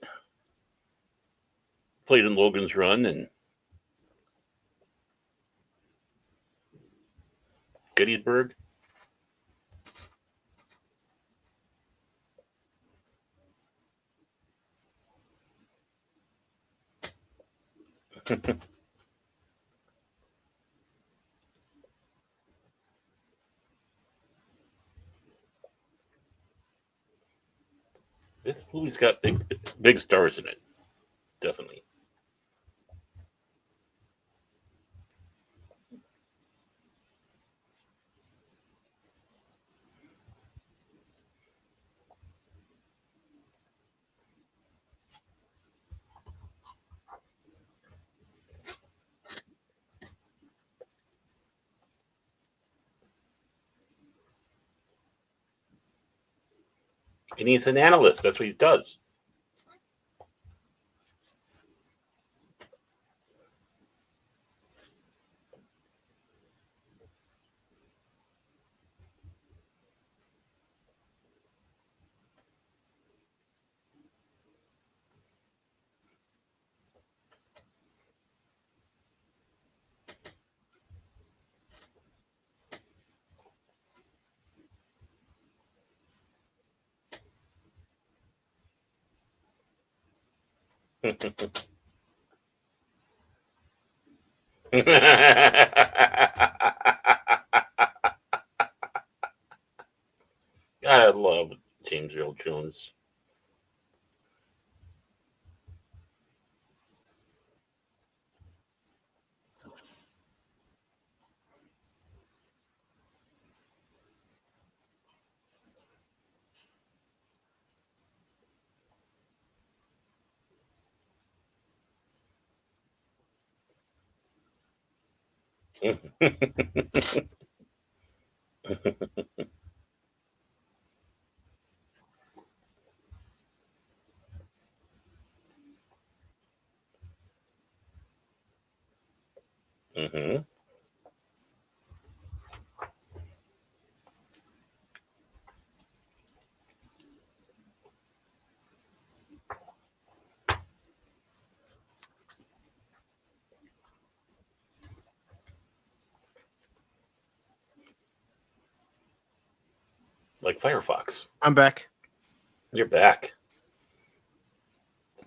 played in Logan's Run and Gettysburg. This movie's got big stars in it, definitely. And he's an analyst. That's what he does. I love James Earl Jones. Mm-hmm. Like Firefox. I'm back. You're back.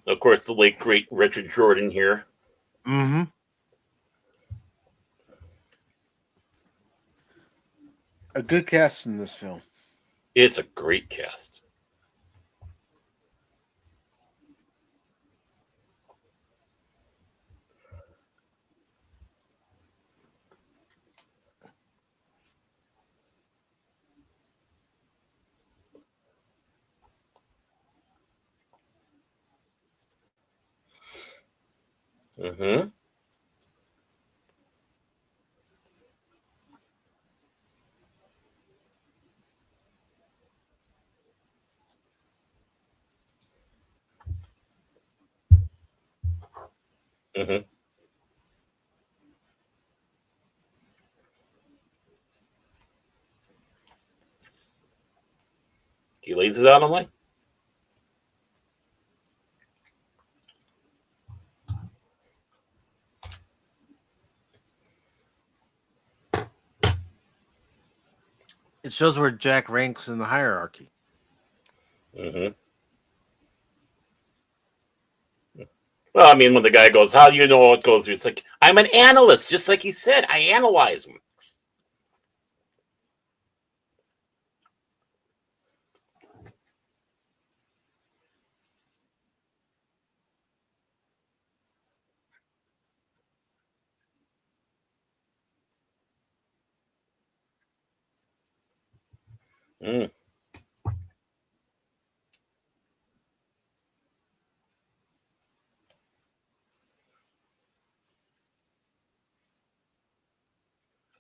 Of course, the late great Richard Jordan here. Mm-hmm. A good cast in this film. It's a great cast. Mm-hmm. Mm-hmm. He lays it out on like. It shows where Jack ranks in the hierarchy. Mm-hmm. Well, I mean, when the guy goes, "How do you know what goes through?" It's like, I'm an analyst, just like he said. I analyze them. Mm.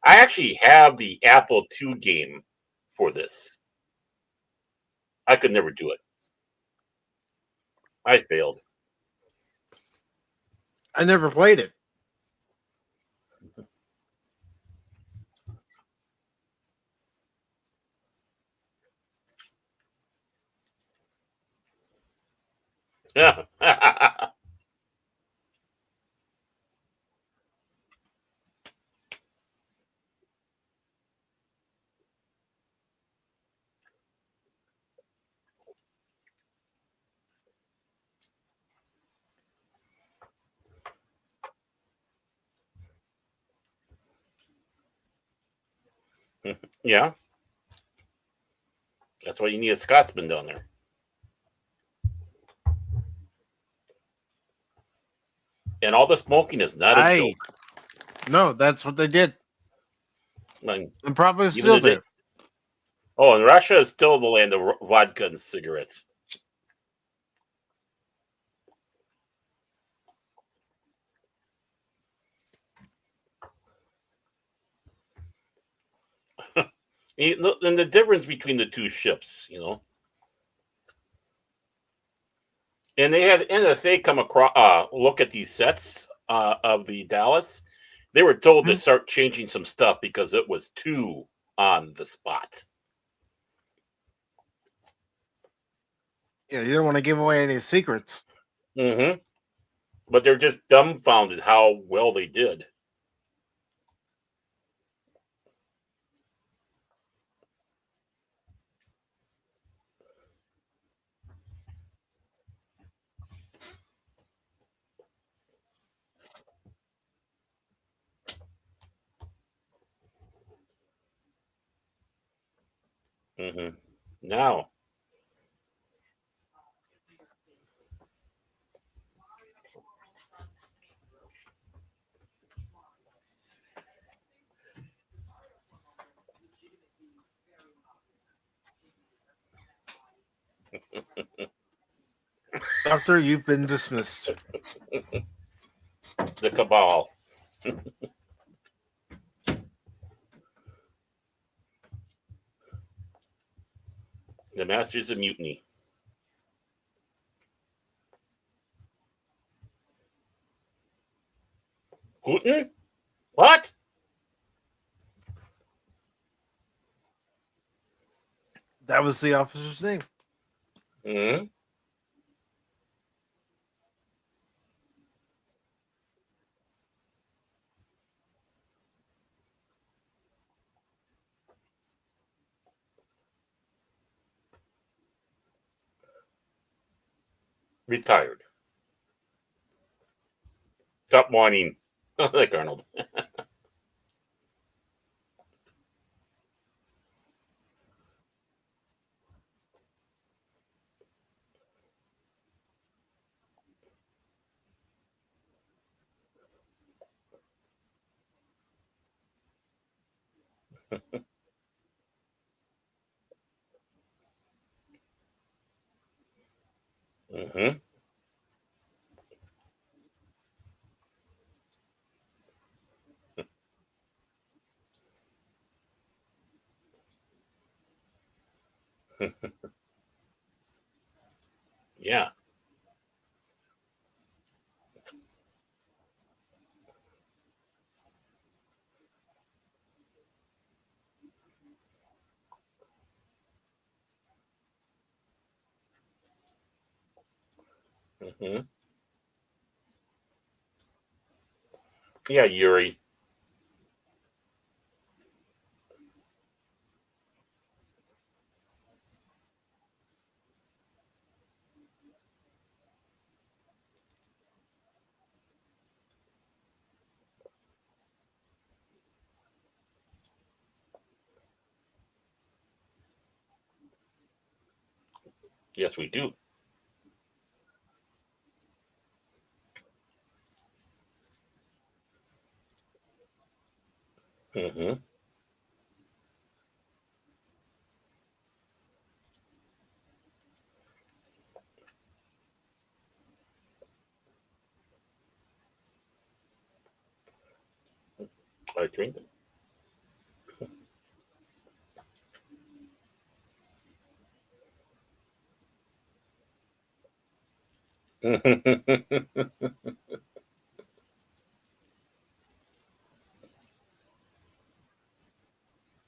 I actually have the Apple II game for this. I could never do it. I failed. I never played it. Yeah. Yeah. That's why you need a Scotsman down there. And all the smoking is not a joke. No, that's what they did. I mean, And probably even still the- do. Oh, and Russia is still the land of vodka and cigarettes. And the difference between the two ships, you know. And they had NSA come across, look at these sets of the Dallas. They were told to start changing some stuff because it was too on the spot. Yeah, you don't want to give away any secrets. Mm-hmm. But they're just dumbfounded how well they did. Mm-hmm. Now, Doctor, you've been dismissed. the cabal. The Masters of Mutiny. Putin? What? That was the officer's name. Mm-hmm. Retired. Stop whining. Like Arnold. Mm-hmm. Yeah. Mm-hmm. Yeah, Yuri. Yes, we do. Hmm. I drink it.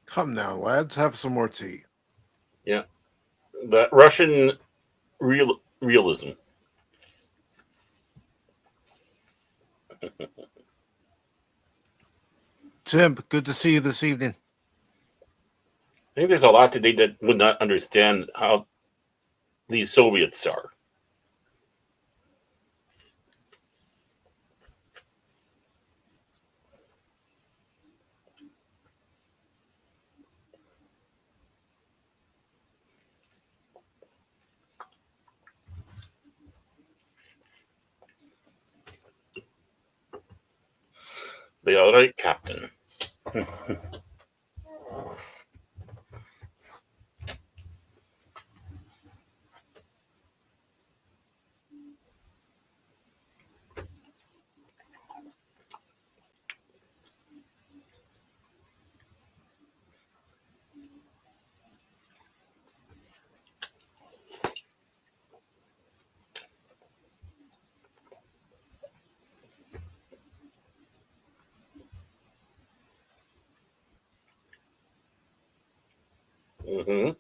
Come now, lads, have some more tea. Yeah, the Russian realism. Tim, good to see you this evening. I think there's a lot today that would not understand how these Soviets are. They are right, Captain. Hmm.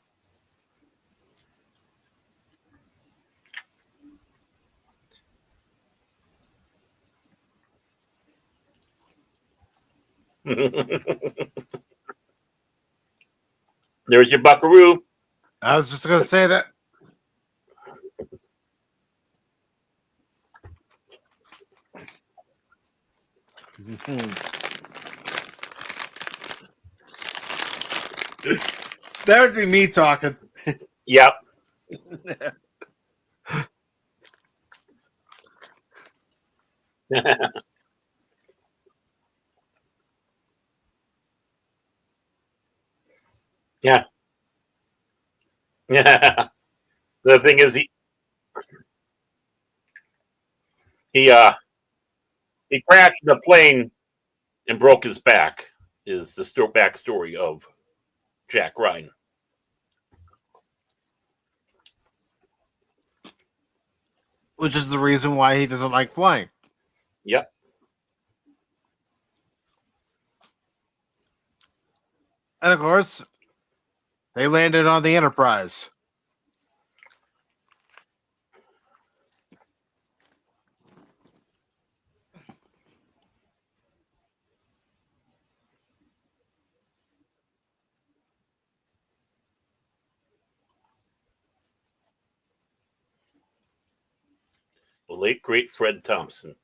There's your buckaroo. I was just gonna say that. That would be me talking. Yep. Yeah. Yeah. The thing is, he crashed the plane and broke his back. Is the backstory of Jack Ryan? Which is the reason why he doesn't like flying. Yep. And of course, they landed on the Enterprise. The late great Fred Thompson.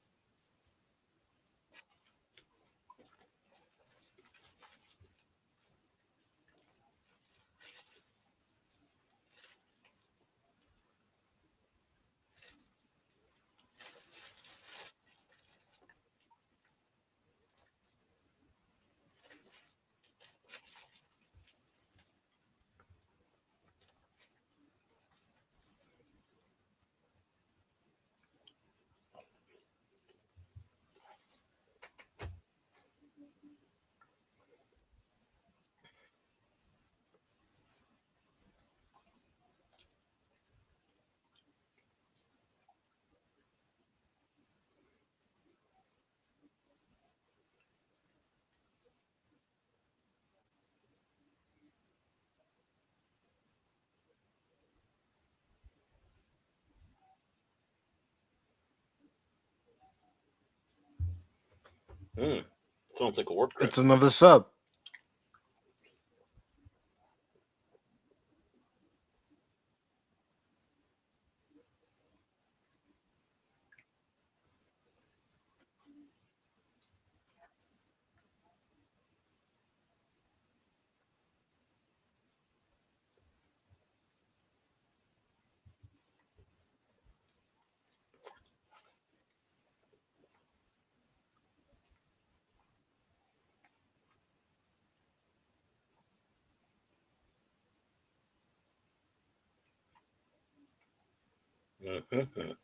Hmm. Sounds like a work trip. It's another sub. Mhm.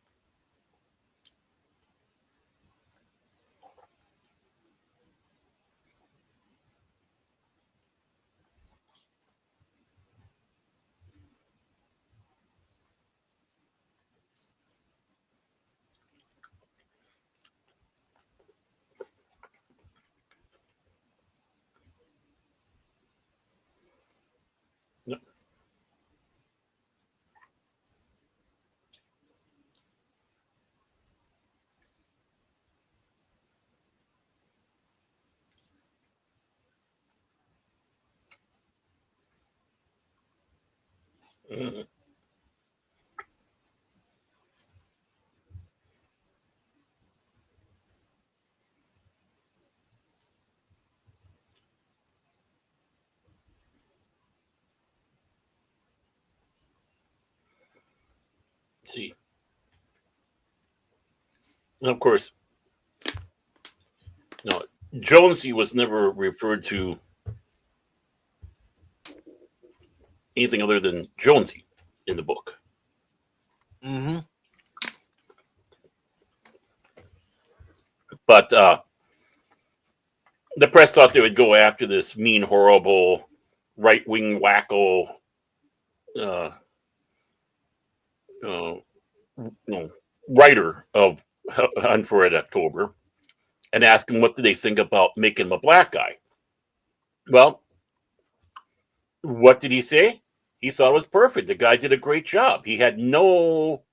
Yep. Mhm. See, and of course, no, Jonesy was never referred to anything other than Jonesy in the book. Mm-hmm. But the press thought they would go after this mean, horrible, right-wing wacko, uh, uh, writer of Hunt for Red October, and ask him what did they think about making him a black guy. Well, what did he say? He thought it was perfect. The guy did a great job. He had no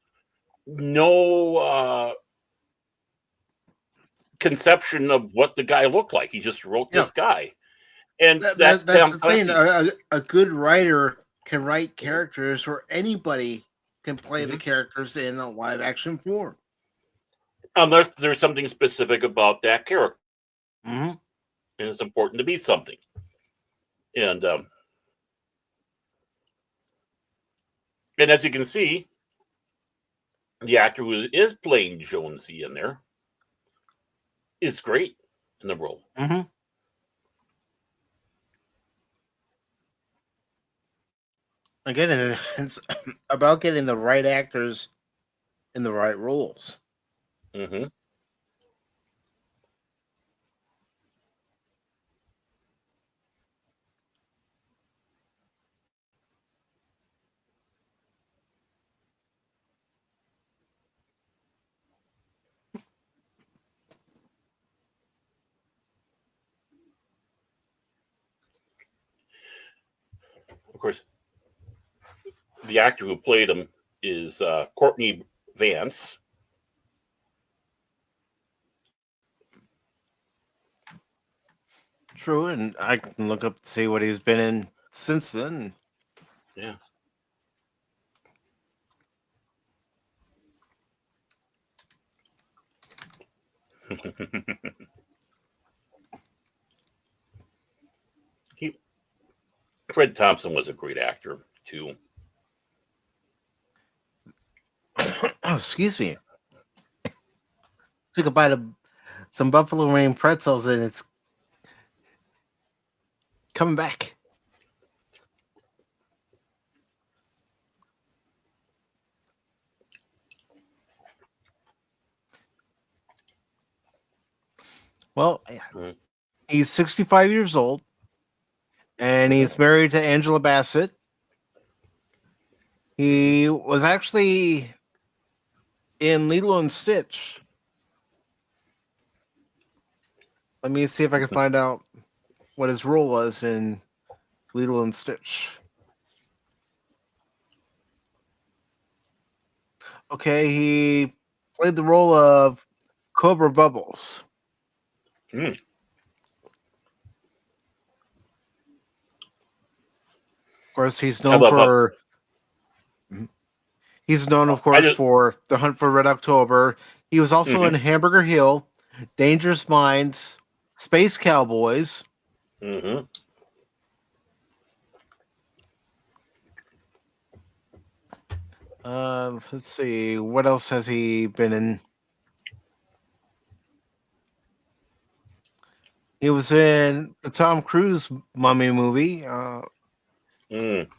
conception of what the guy looked like. He just wrote this guy, and that's That's Tom the thing. Clancy. A good writer can write characters, or anybody can play the characters in a live action form. Unless there's something specific about that character, Mm-hmm. and it's important to be something. And as you can see, the actor who is playing Jonesy in there is great in the role. Mm-hmm. Again, it's about getting the right actors in the right roles. Mm-hmm. Of course, the actor who played him is Courtney Vance. True, and I can look up to see what he's been in since then. Yeah. Fred Thompson was a great actor too. Oh, excuse me. Took a bite of some buffalo wing pretzels, and it's coming back. Well, Mhm. he's 65 years old, and he's married to Angela Bassett. He was actually in Lilo and Stitch. Let me see if I can find out what his role was in Lilo and Stitch. Okay, he played the role of Cobra Bubbles. Mm. Of course, he's I known love for. He's known, of course, just- for The Hunt for Red October. He was also Mhm. in Hamburger Hill, Dangerous Minds, Space Cowboys. Mm-hmm. Let's see, what else has he been in? He was in the Tom Cruise Mummy movie. Mm.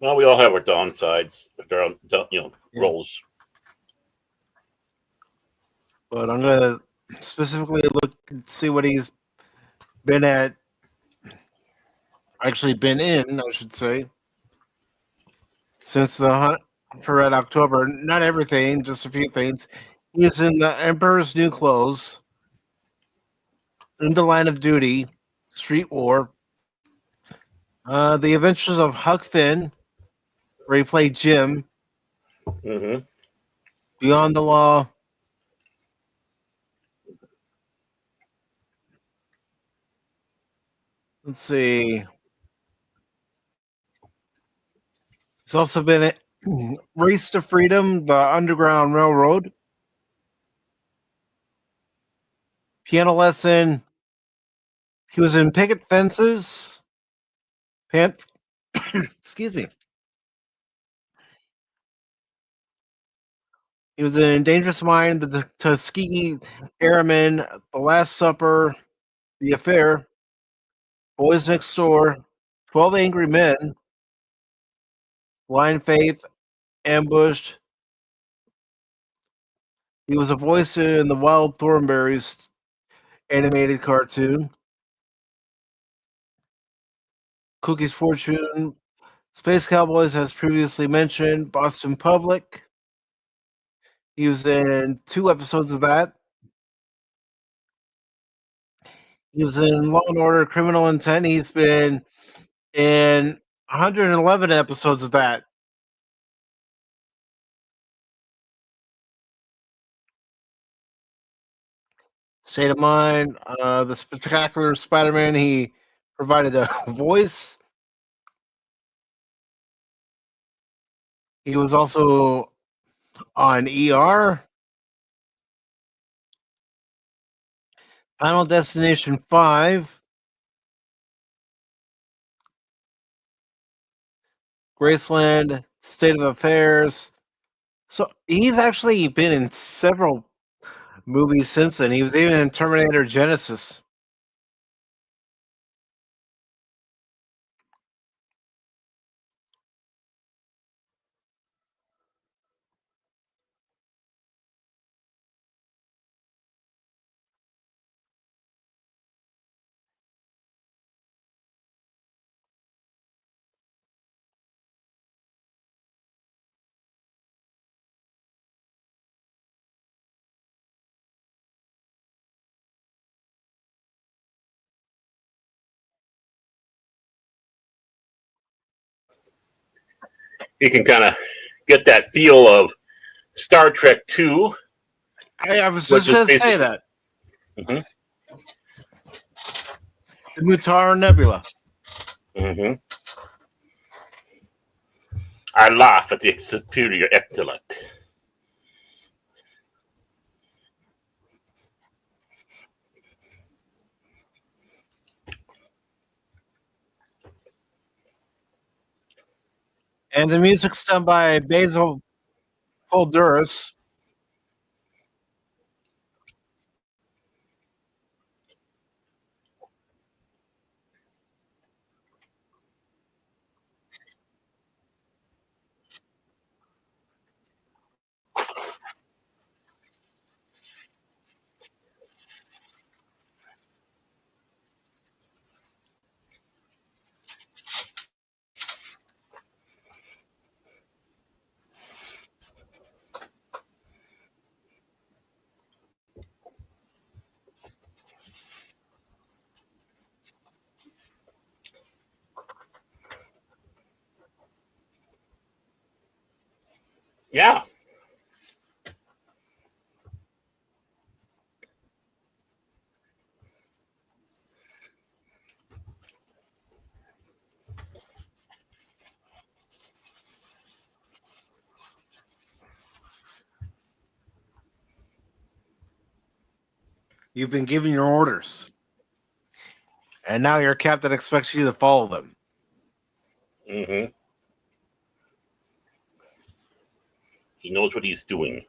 Well, we all have our downsides, our Yeah. roles. but I'm gonna specifically look and see what he's been at. Actually, been in, I should say, since the hunt for Red October. Not everything, just a few things. He is in the Emperor's New Clothes, In the Line of Duty, Street War, The Adventures of Huck Finn, where he played Jim, Mm-hmm. Beyond the Law. Let's see. He's also been in Race to Freedom, The Underground Railroad, Piano Lesson. He was in Picket Fences. Excuse me. He was in Dangerous Mind, The Tuskegee Airmen, The Last Supper, The Affair, Boys Next Door, 12 Angry Men, Blind Faith, Ambushed. He was a voice in the Wild Thornberrys animated cartoon. Cookie's Fortune, Space Cowboys, as previously mentioned, Boston Public. He was in 2 episodes of that. He was in Law and Order Criminal Intent. He's been in 111 episodes of that. State of Mind, The Spectacular Spider-Man, he provided a voice. He was also on ER. Final Destination 5. Graceland, State of Affairs. So he's actually been in several movies since then. He was even in Terminator Genesis. You can kind of get that feel of Star Trek 2. I was Which just is going to say basically- that. Mhm. The Mutara Nebula. Mm-hmm. I laugh at the superior intellect. And the music's done by Basil Polduris. Yeah. You've been given your orders. And now your captain expects you to follow them. Mm-hmm. He knows what he's doing.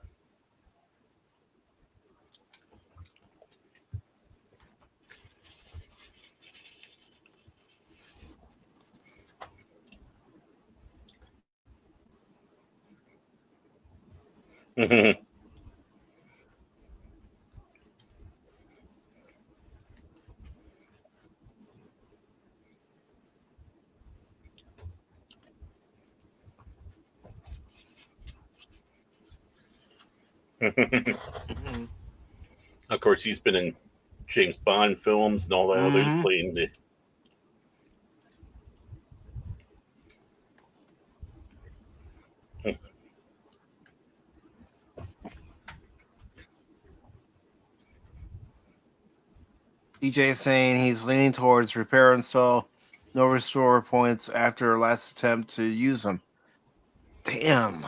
Mm-hmm. Of course, he's been in James Bond films and all that. Others playing the. DJ saying he's leaning towards repair install, no restore points after last attempt to use them. Damn.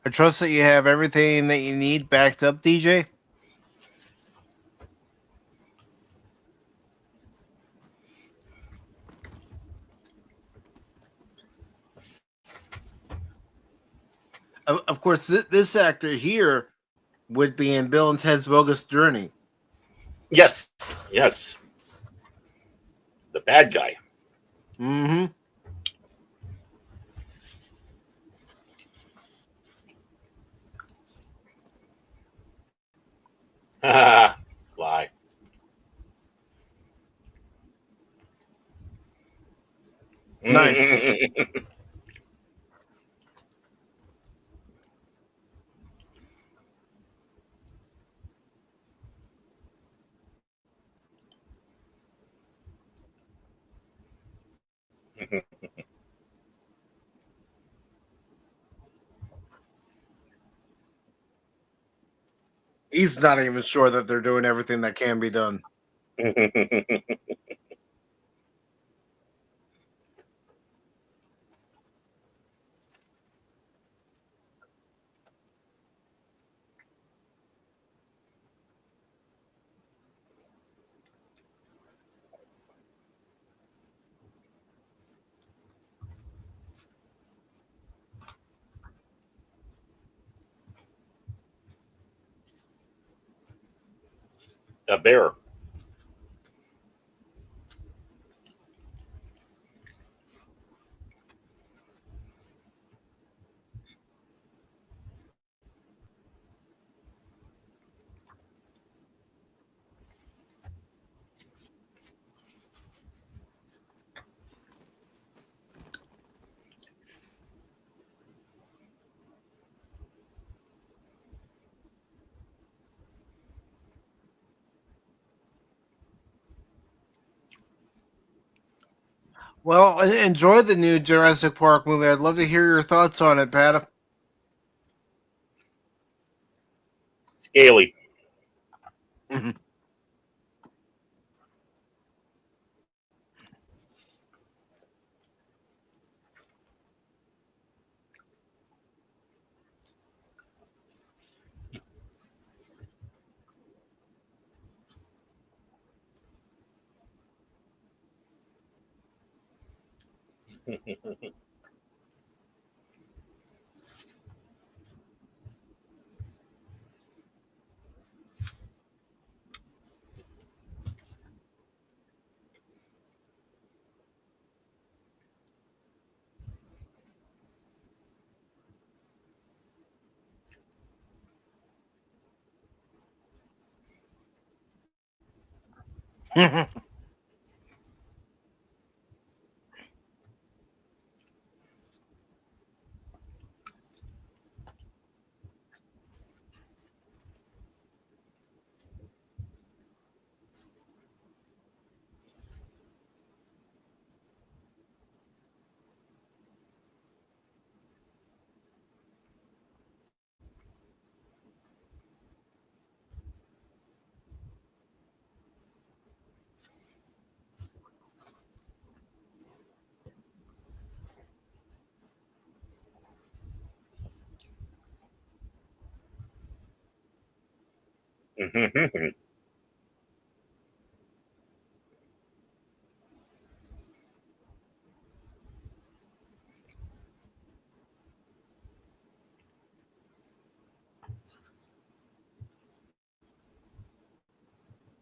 I trust that you have everything that you need backed up, DJ. Of course, this actor here would be in Bill and Ted's Bogus Journey. Yes, yes. The bad guy. Mm-hmm. Lie. Nice. He's not even sure that they're doing everything that can be done. A bear. Well, enjoy the new Jurassic Park movie. I'd love to hear your thoughts on it, Pat. Scaly.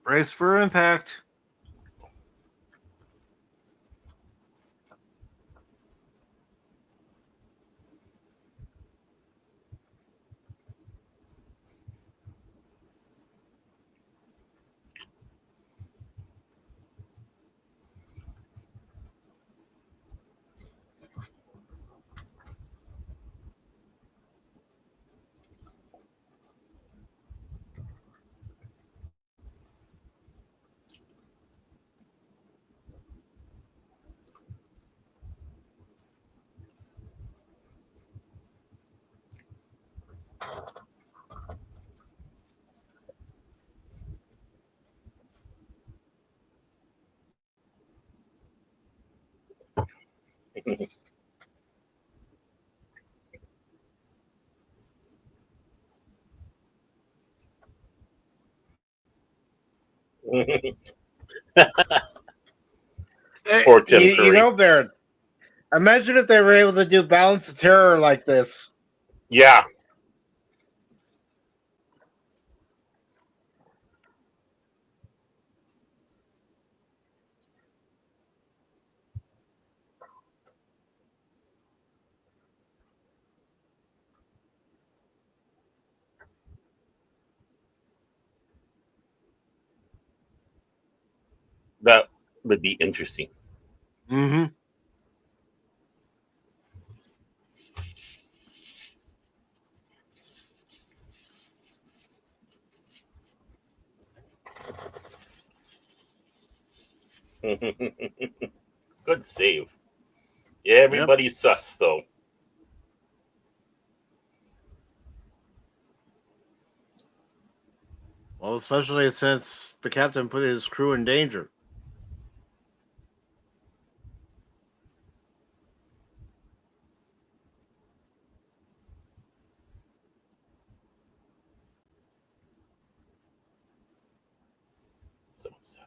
Brace for impact. Poor Tim You Curry. know, Baron, imagine if they were able to do Balance of Terror like this. Yeah. That would be interesting. Mm-hmm. Good save. Yeah, everybody's sus, though. Well, especially since the captain put his crew in danger. So sad.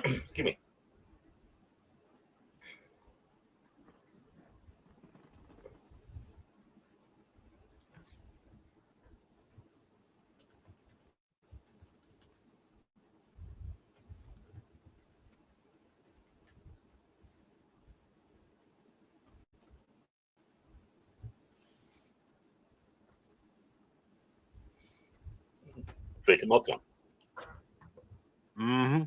Excuse me. Fake a meltdown. Mm-hmm.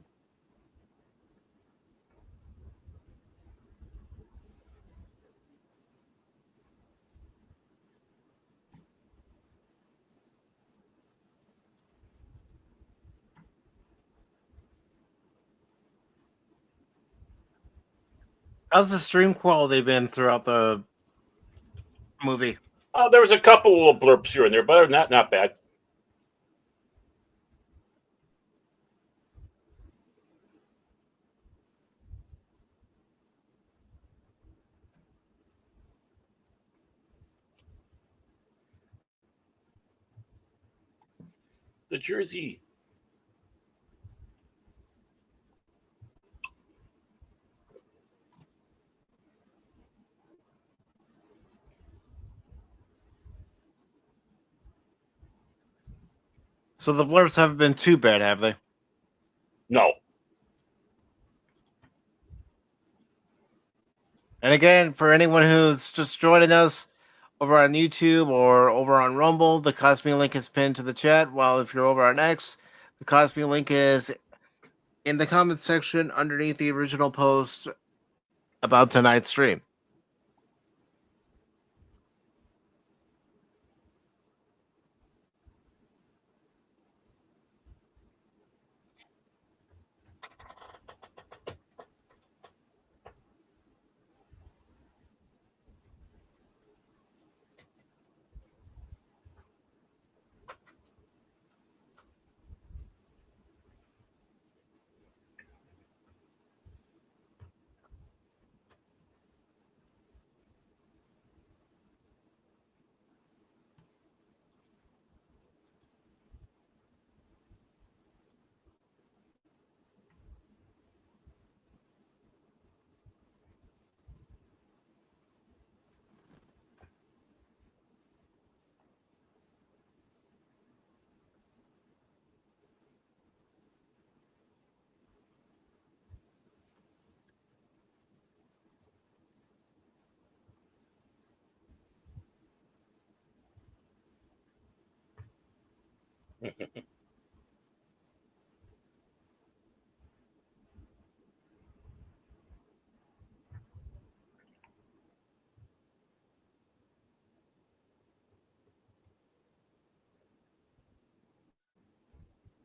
How's the stream quality been throughout the movie? There was a couple of blurps here and there, but other than that, not bad. The Jersey. So the blurps haven't been too bad, have they? No. And again, for anyone who's just joining us over on YouTube or over on Rumble, the Cosme link is pinned to the chat. While if you're over on X, the Cosme link is in the comment section underneath the original post about tonight's stream.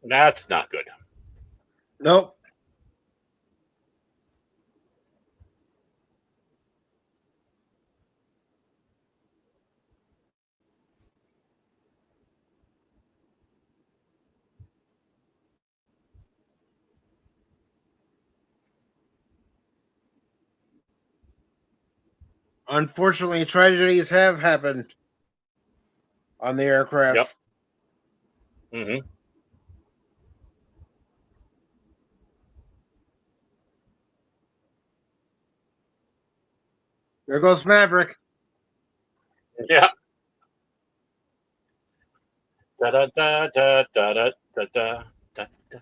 That's not good. Nope. Unfortunately, tragedies have happened on the aircraft. Yep. Mm-hmm. There goes Maverick. Yeah. Da da da da da da da da da.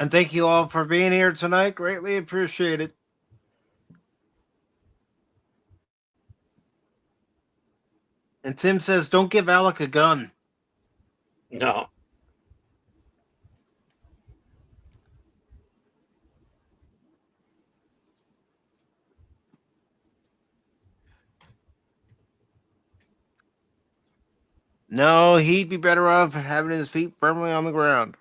And thank you all for being here tonight. Greatly appreciate it. And Tim says, don't give Alec a gun. No. No, he'd be better off having his feet firmly on the ground.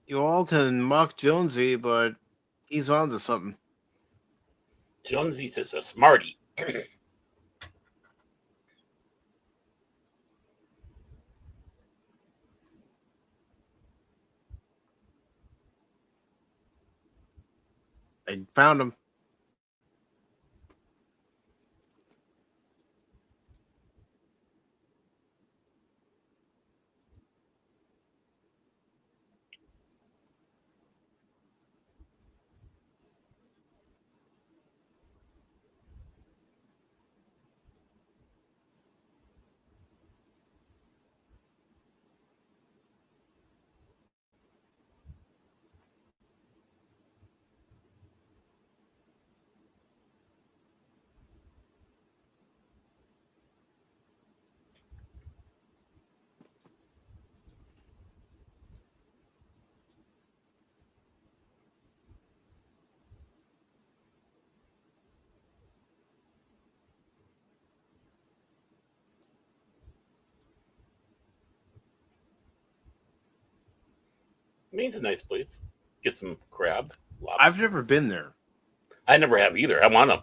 You all can mock Jonesy, but he's on to something. Jonesy's is a smarty. I found him. Maine's a nice place. Get some crab. Lobster. I've never been there. I never have either. I want them.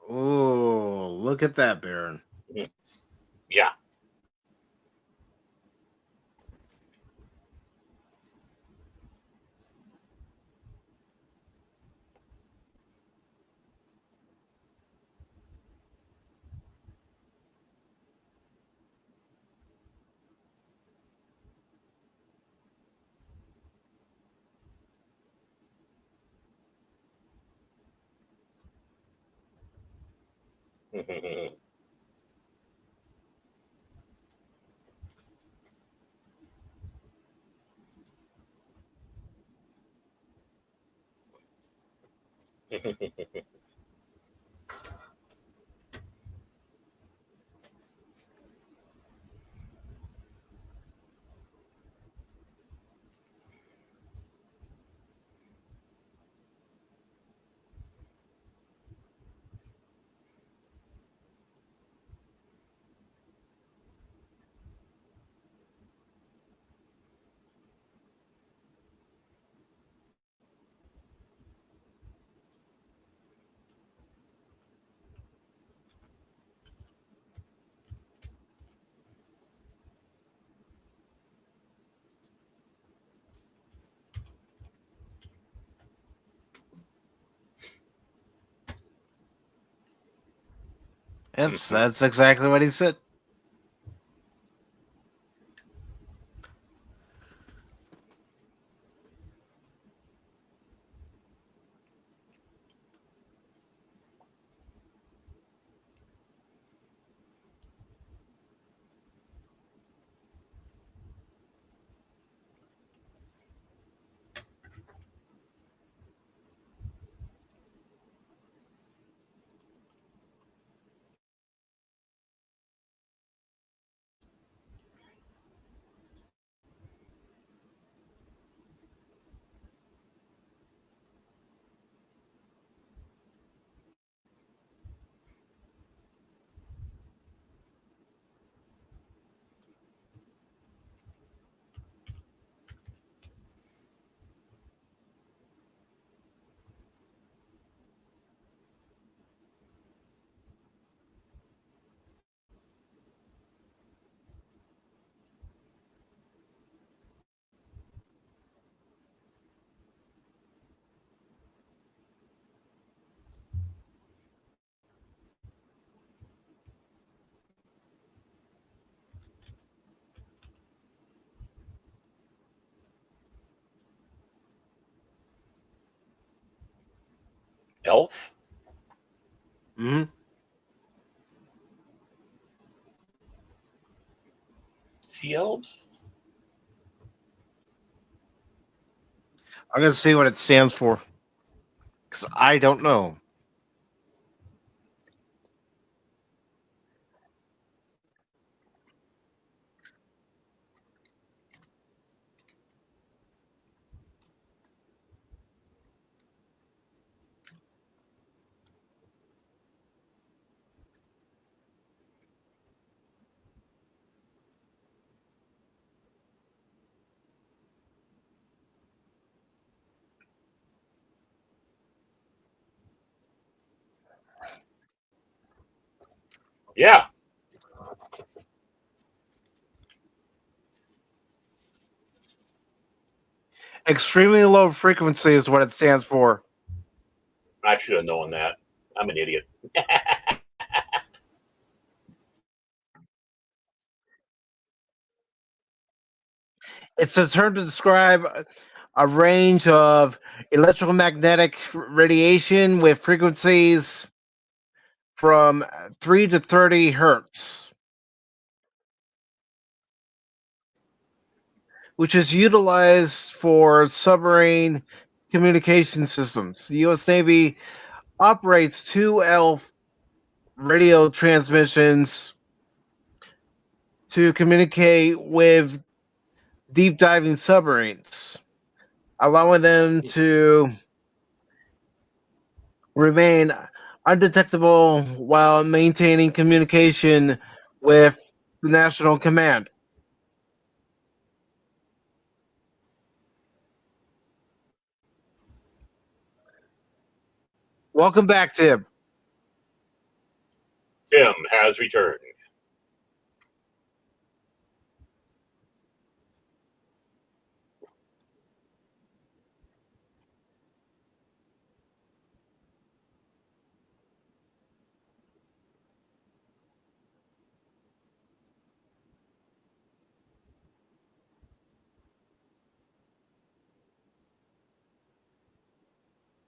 Oh, look at that, Baron. Yeah. Yep, that's exactly what he said. Elf? Hmm. Sea elves? I'm going to see what it stands for because I don't know. Yeah. Extremely low frequency is what it stands for. I should have known that. I'm an idiot. It's a term to describe a range of electromagnetic radiation with frequencies from 3 to 30 hertz, which is utilized for submarine communication systems. The U.S. Navy operates two radio transmissions to communicate with deep diving submarines, allowing them to remain undetectable while maintaining communication with the National Command. Welcome back, Tim. Tim has returned.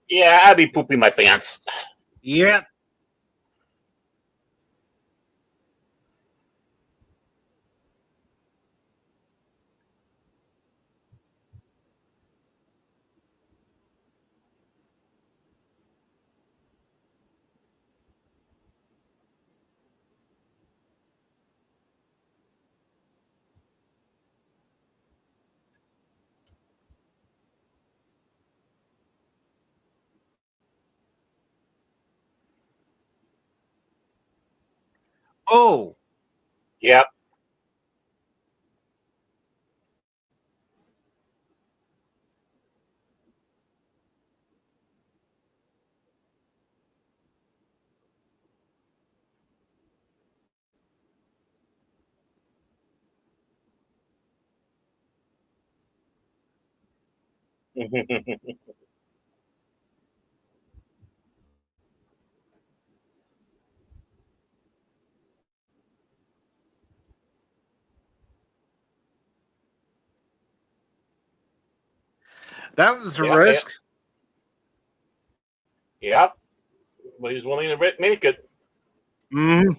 Yeah, I'd be pooping my pants. Yep. Oh, Yep. that was a Yep. risk. Yep. But he's willing to make it. Mm-hmm.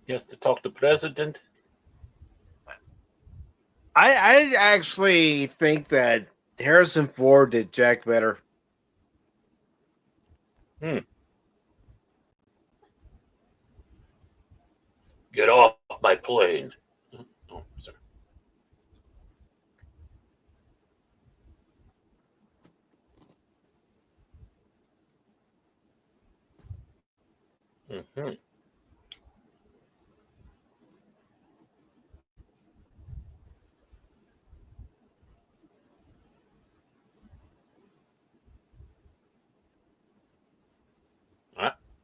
He has to talk to president. I actually think that Harrison Ford did Jack better. Get off my plane. Oh, sorry. Mm-hmm.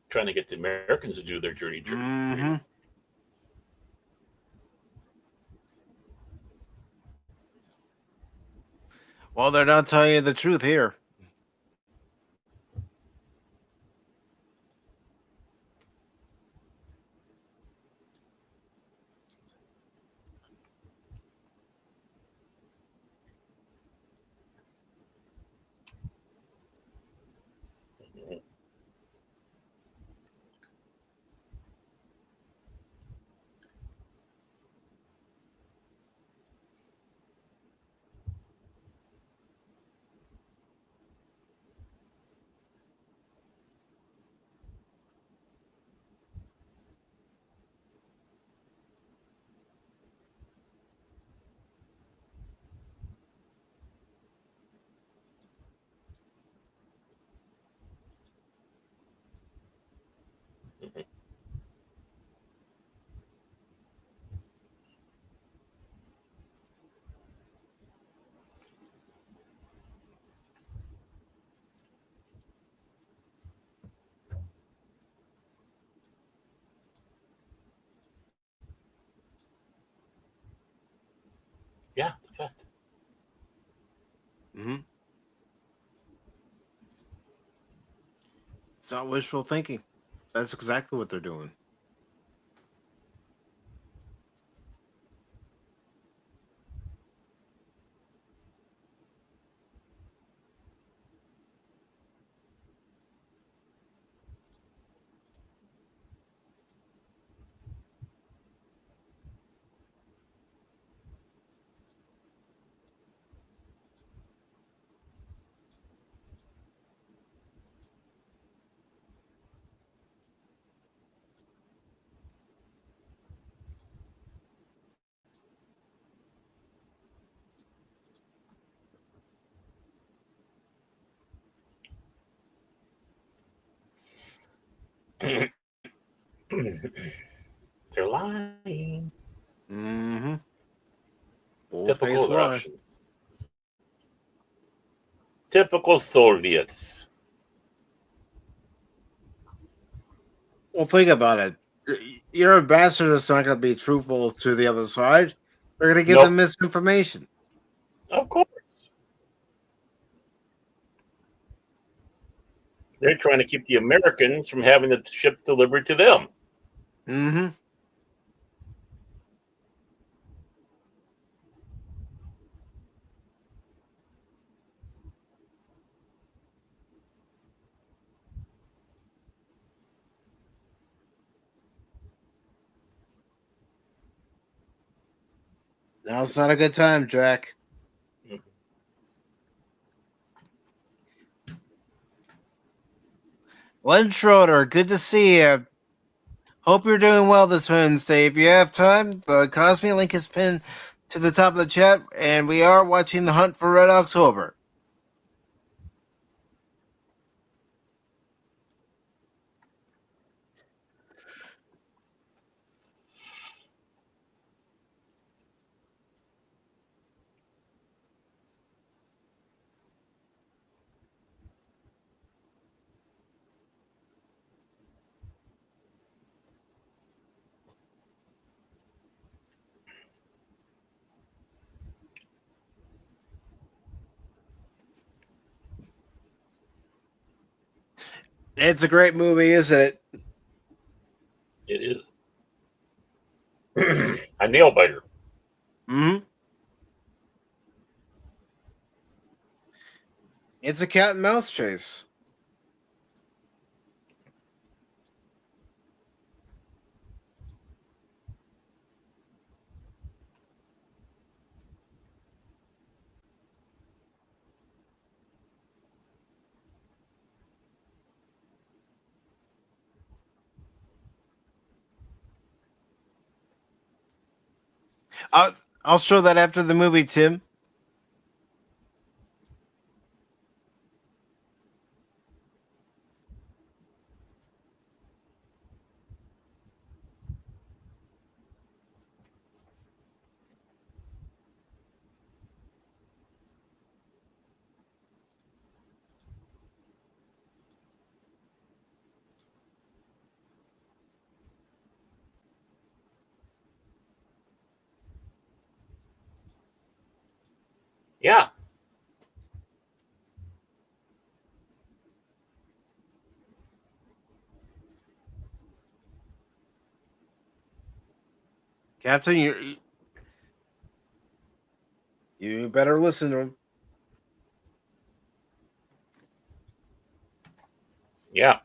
Trying to get the Americans to do their dirty journey. Mm-hmm. Well, they're not telling you the truth here. Yeah, the fact. Mm-hmm. It's not wishful thinking. That's exactly what they're doing. They're lying. Mm-hmm. Full-face Typical lie. Russians. Typical Soviets. Well, think about it. Your ambassador is not going to be truthful to the other side. They're going to give Nope. them misinformation. Of course. They're trying to keep the Americans from having the ship delivered to them. Mm-hmm. Now it's not a good time, Jack. Len Schroeder, good to see you. Hope you're doing well this Wednesday. If you have time, the Cosme link is pinned to the top of the chat, and we are watching The Hunt for Red October. It's a great movie, isn't it? It is. A nail biter. Mm-hmm. It's a cat and mouse chase. I'll show that after the movie, Tim. Yeah. Captain, you better listen to him. Yeah.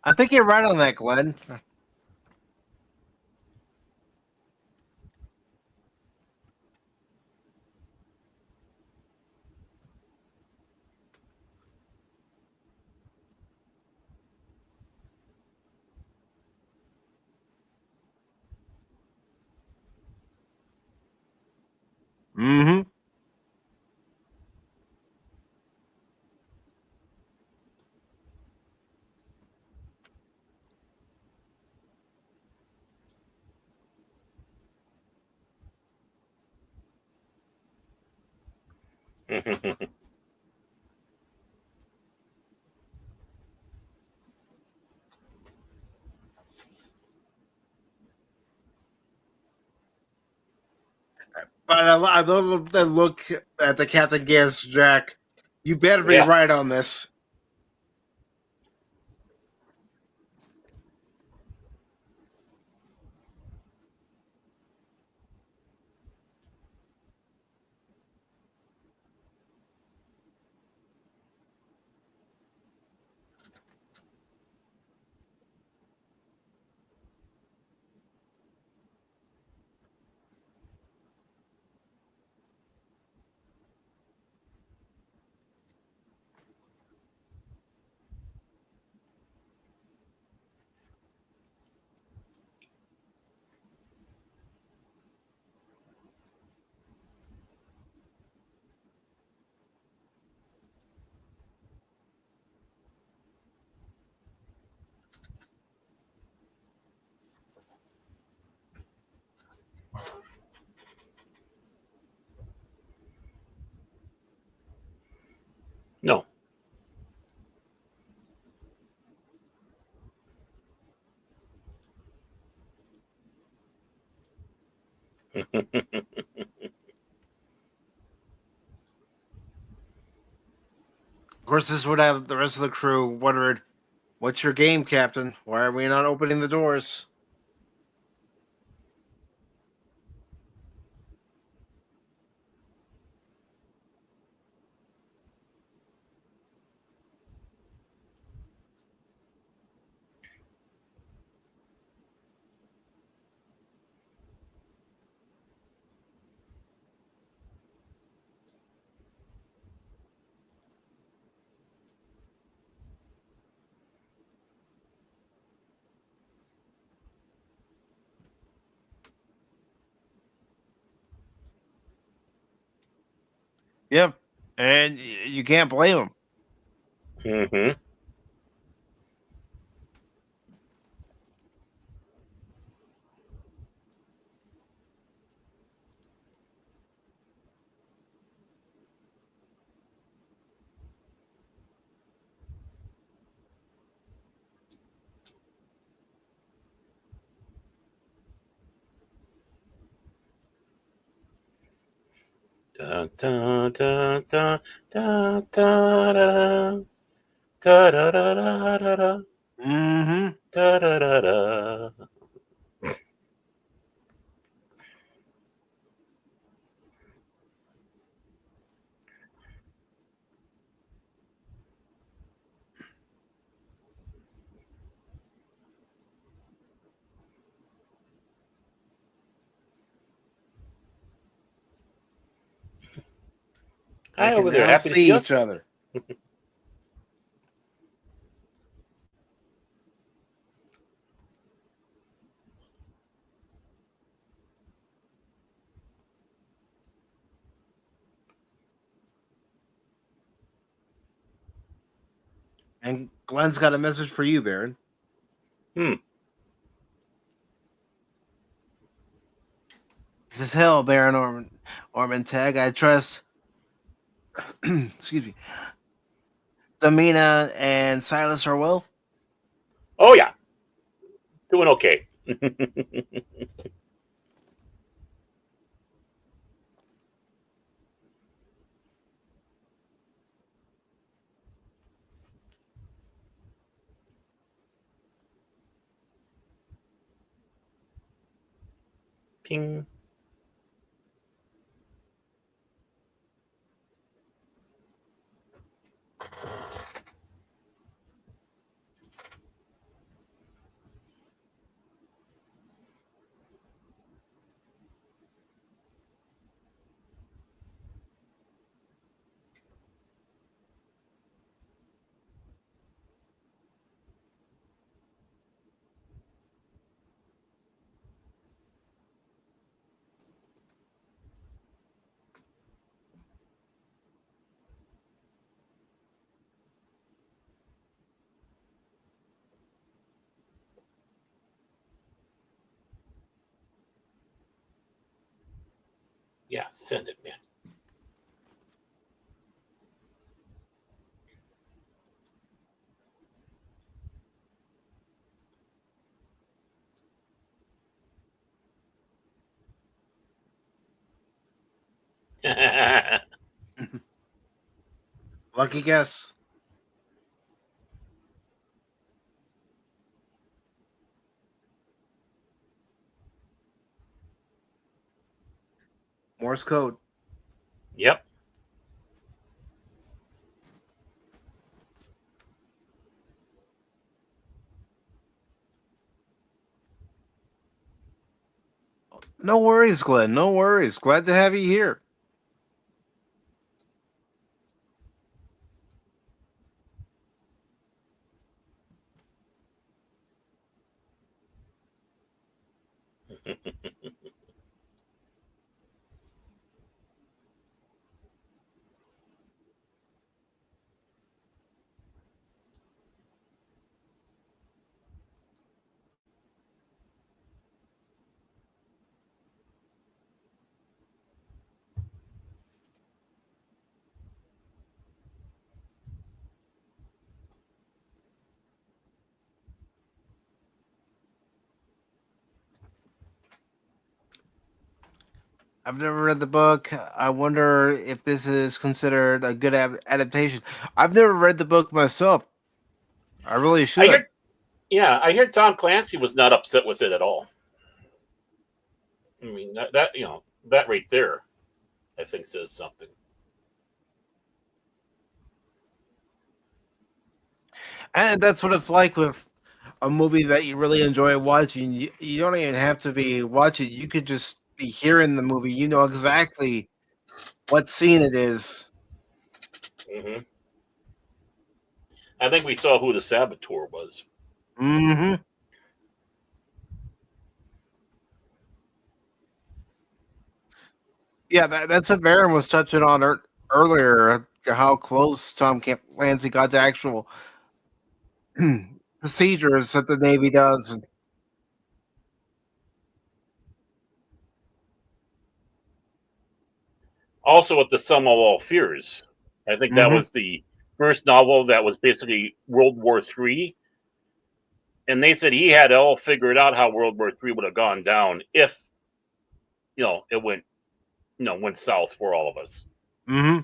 I think you're right on that, Glenn. Mm-hmm. But I love the look that the captain gives Jack. You better be Yeah. right on this. No. Of course, this would have the rest of the crew wondered, "What's your game, Captain? Why are we not opening the doors?" Yep, and you can't blame them. Hmm. Da, da, da, da, da, da, da, da, da, da, da, da, da, Mm-hmm. da, da, da, da. They Hi can over there. now Happy to see see us. each other. And Glenn's got a message for you, Baron. Hmm. This is hell, Baron Ormantag. I trust, excuse me, Damina and Silas are well. Oh yeah, doing okay. Ping. Yeah, send it, man. Lucky guess. Morse code. Yep. No worries, Glenn. No worries. Glad to have you here. I've never read the book. I wonder if this is considered a good adaptation. I've never read the book myself. I really I should. hear, yeah, I hear Tom Clancy was not upset with it at all. I mean, that that right there, I think says something. And that's what it's like with a movie that you really enjoy watching. You don't even have to be watching. You could just be hearing the movie. You know exactly what scene it is. Hmm. I think we saw who the saboteur was. Mm-hmm. Yeah, that's what Baron was touching on earlier. How close Tom Clancy got to actual procedures that the Navy does. Also, with the Sum of All Fears, I think that Mm-hmm. was the first novel that was basically World War III, and they said he had it all figured out how World War III would have gone down if it went went south for all of us. Mm-hmm.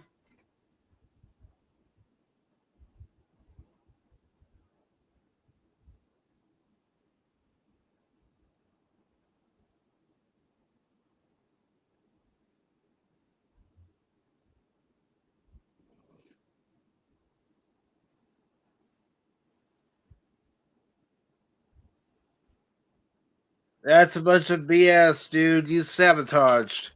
That's a bunch of BS, dude. You sabotaged.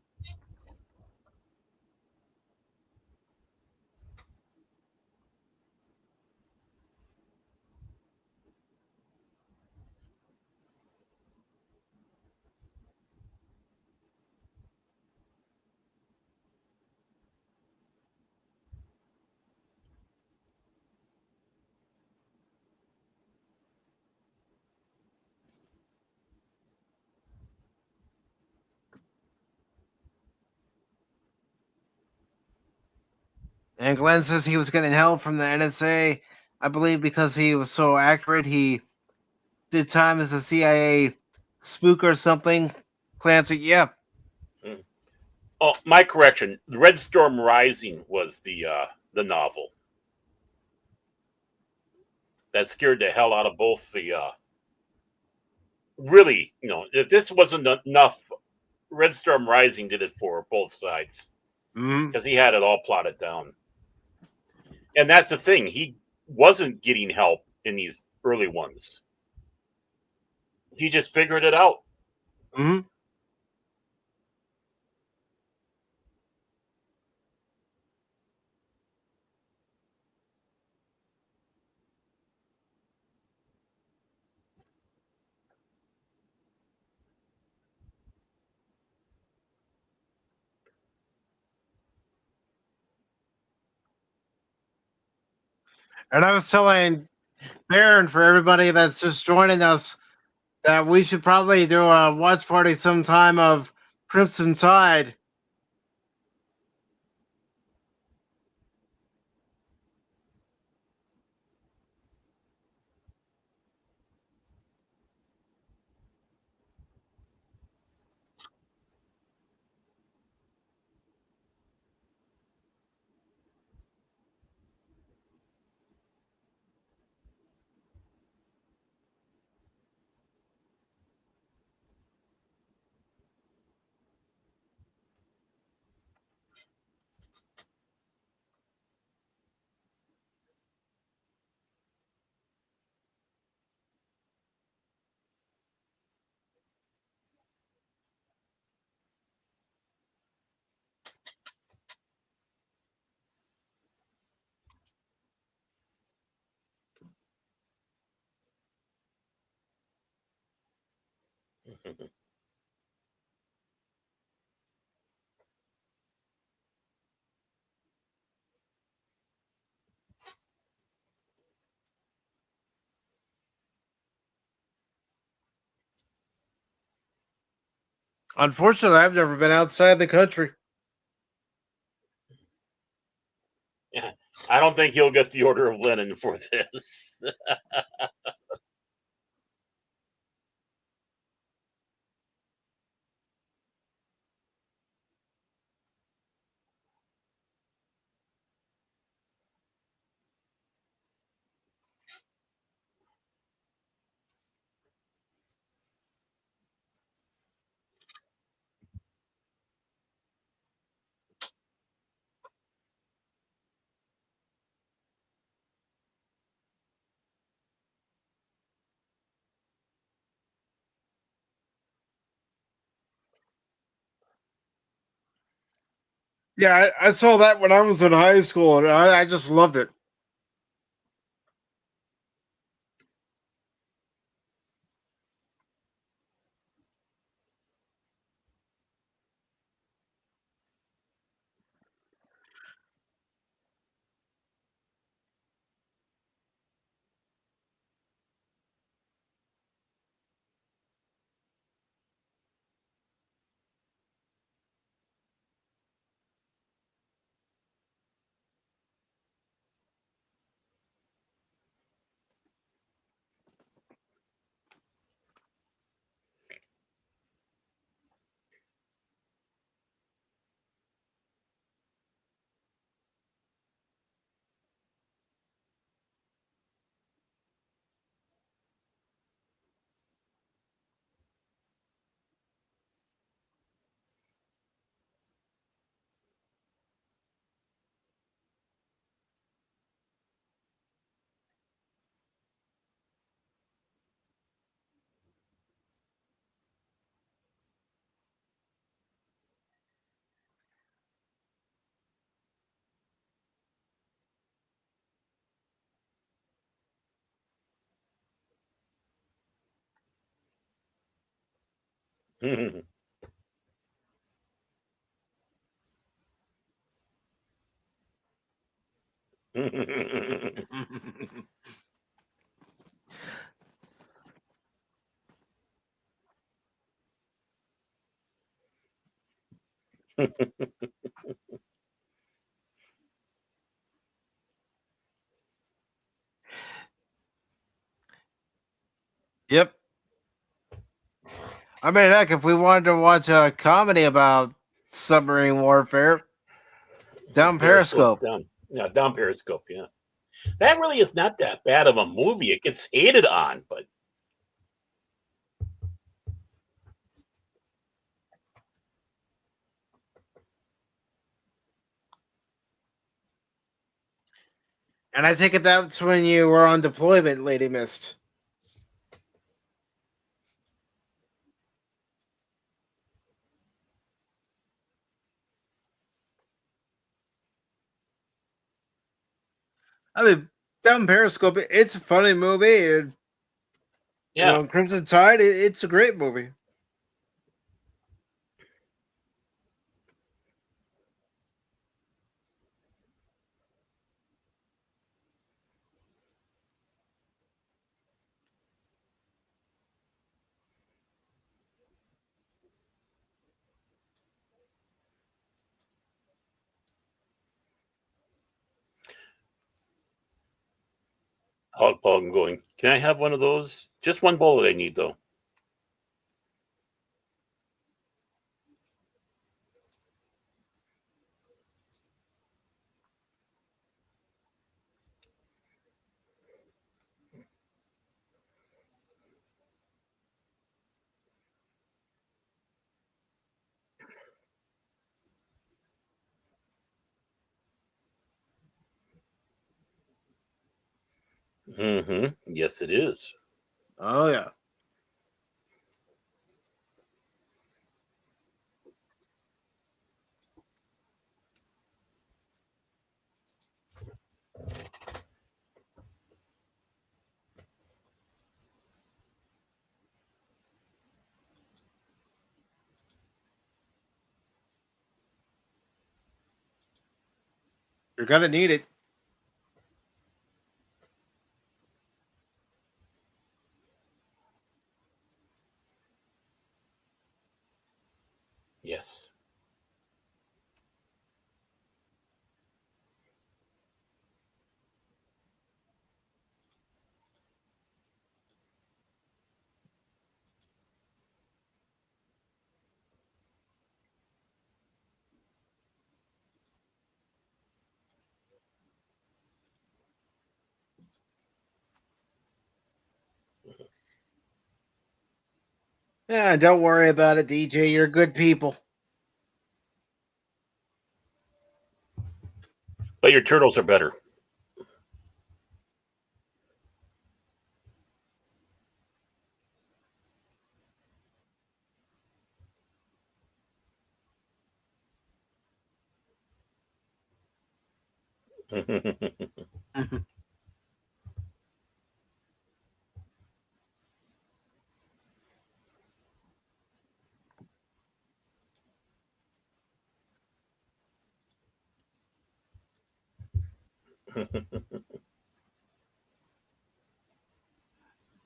And Glenn says he was getting help from the NSA, I believe, because he was so accurate. He did time as a CIA spook or something. Clancy, yeah. Mm. Oh, my correction: Red Storm Rising was the novel that scared the hell out of both the. Really, if this wasn't enough, Red Storm Rising did it for both sides Mm-hmm. because he had it all plotted down. And that's the thing; he wasn't getting help in these early ones. He just figured it out. Mm-hmm. And I was telling Baron, for everybody that's just joining us, that we should probably do a watch party sometime of Crimson Tide. Unfortunately, I've never been outside the country. Yeah, I don't think he'll get the Order of Lenin for this. Yeah, I saw that when I was in high school, and I just loved it. Yep. I mean, heck, if we wanted to watch a comedy about submarine warfare, down Periscope. Down Periscope, yeah. That really is not that bad of a movie. It gets hated on, but And I take it that's when you were on deployment, Lady Mist. I mean, down Periscope, it's a funny movie. And, yeah. Crimson Tide, it's a great movie. Hog Pog going, can I have one of those? Just one bullet I need, though. Mm-hmm. Yes, it is. Oh, yeah. You're gonna need it. Yes. Yeah, don't worry about it, DJ. You're good people. But your turtles are better.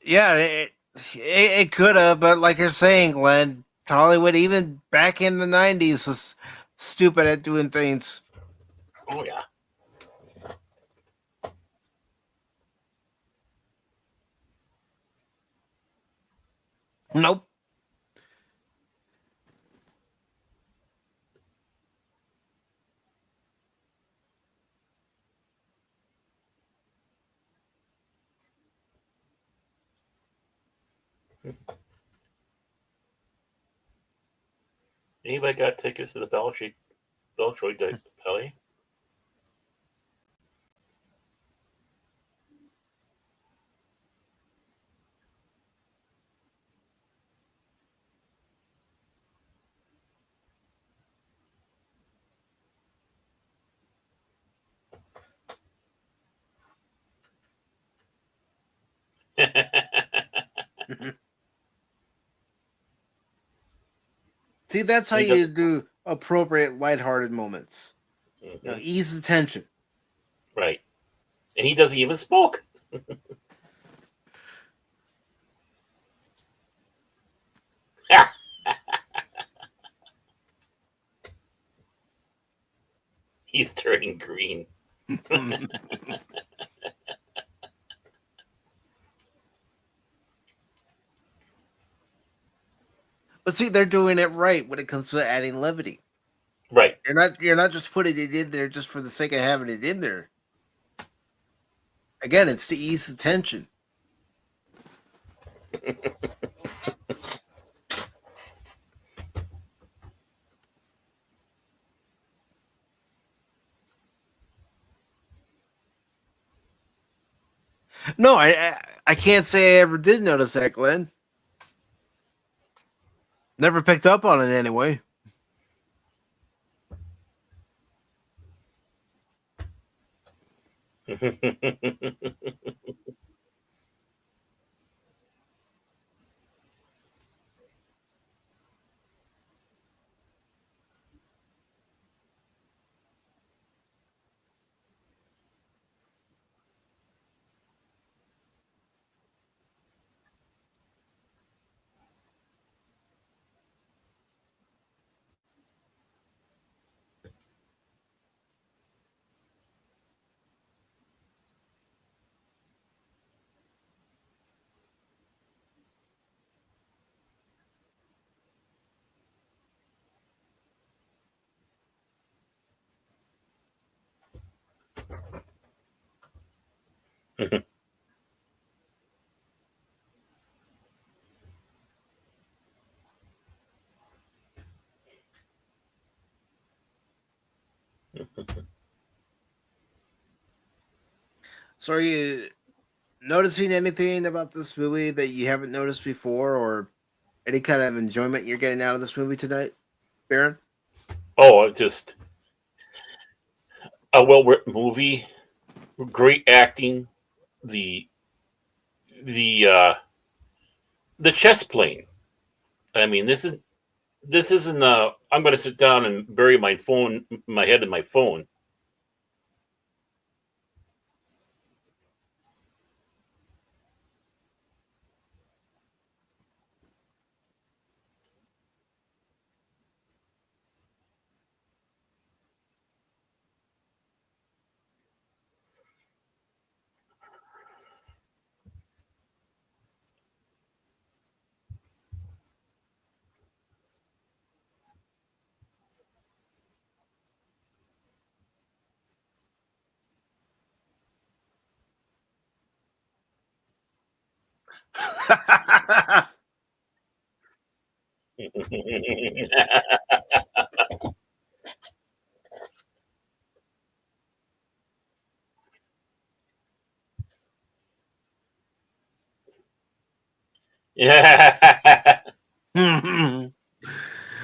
Yeah, it could have, but like you're saying, Glenn, Hollywood, even back in the 90s, was stupid at doing things. Oh, yeah. Nope. Anybody got tickets to the Belshoi Pelly? See, that's how He you does. do appropriate lighthearted moments. Mhm. Ease the tension. Right. And he doesn't even smoke. He's turning green. But see, they're doing it right when it comes to adding levity. Right. You're not just putting it in there just for the sake of having it in there. Again, it's to ease the tension. No, I can't say I ever did notice that, Glenn. Never picked up on it anyway. So are you noticing anything about this movie that you haven't noticed before, or any kind of enjoyment you're getting out of this movie tonight, Baron? Oh, just a well-written movie, great acting, the the uh, the chess playing. I mean, this isn't. I'm going to sit down and bury my head in my phone. Yeah.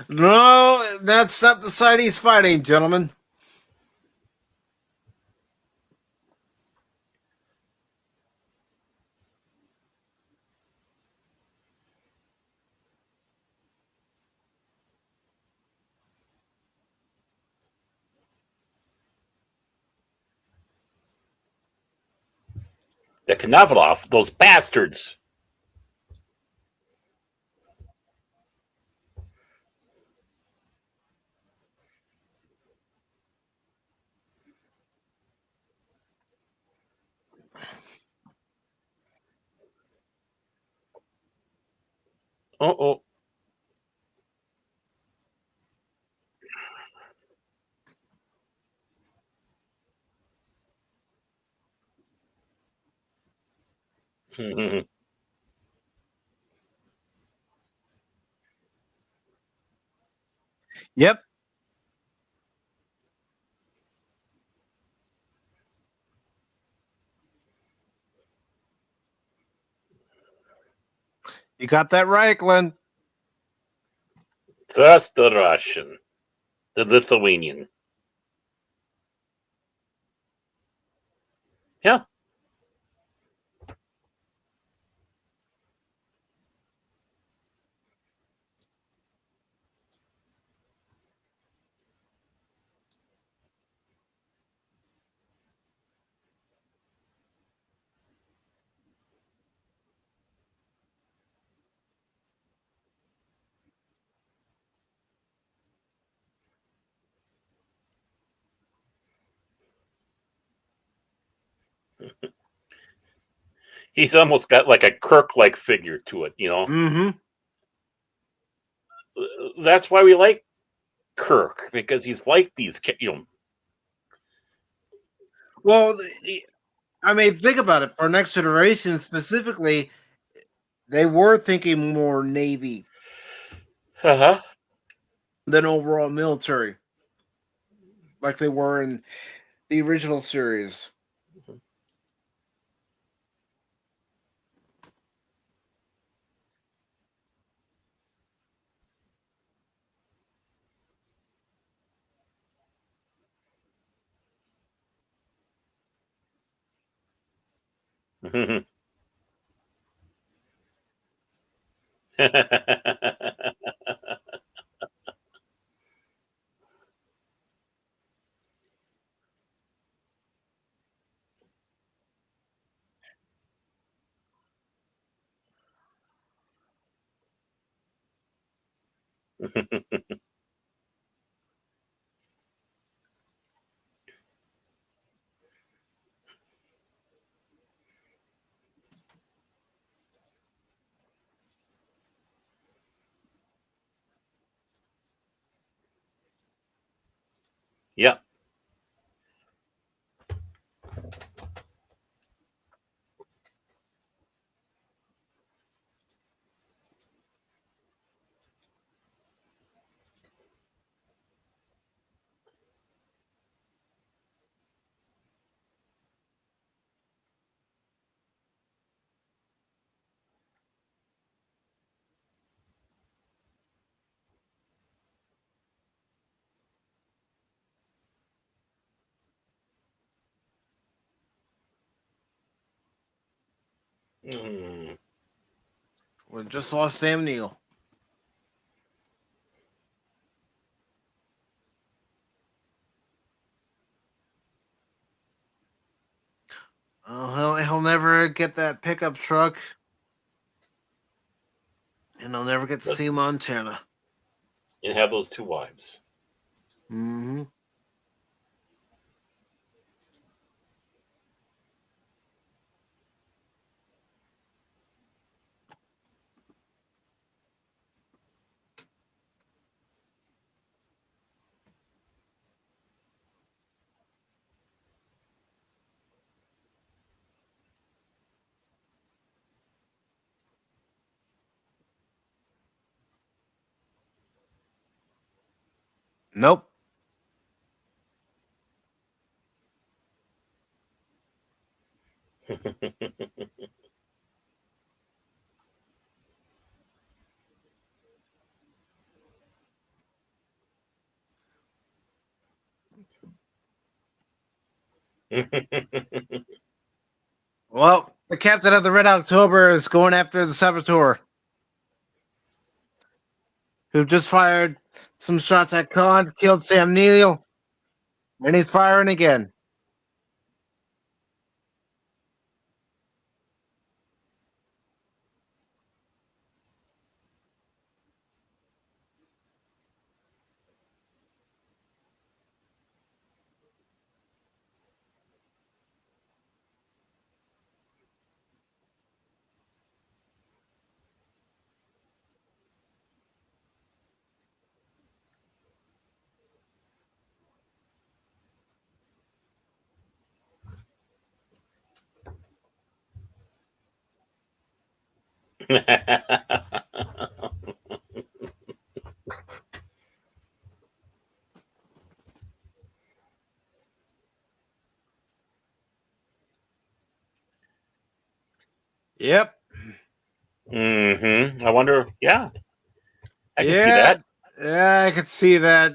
No, that's not the side he's fighting, gentlemen. The Knavalov, those bastards. Oh. Yep. You got that right, Glenn. First the Russian, the Lithuanian. Yeah. He's almost got like a Kirk-like figure to it, you know. Mm-hmm. That's why we like Kirk, because he's like these, you know. Well, I mean, think about it. For Next Generation specifically, they were thinking more Navy Uh-huh. than overall military, like they were in the original series. Yeah. Mm. We just lost Sam Neill. Oh, he'll never get that pickup truck, and he'll never get to see Montana. And have those two wives. Mm-hmm. Nope. Well, the captain of the Red October is going after the saboteur, who just fired some shots at Khan, killed Sam Neill, and he's firing again. Yep. I wonder. Yeah, I can see that. Yeah, I could see that.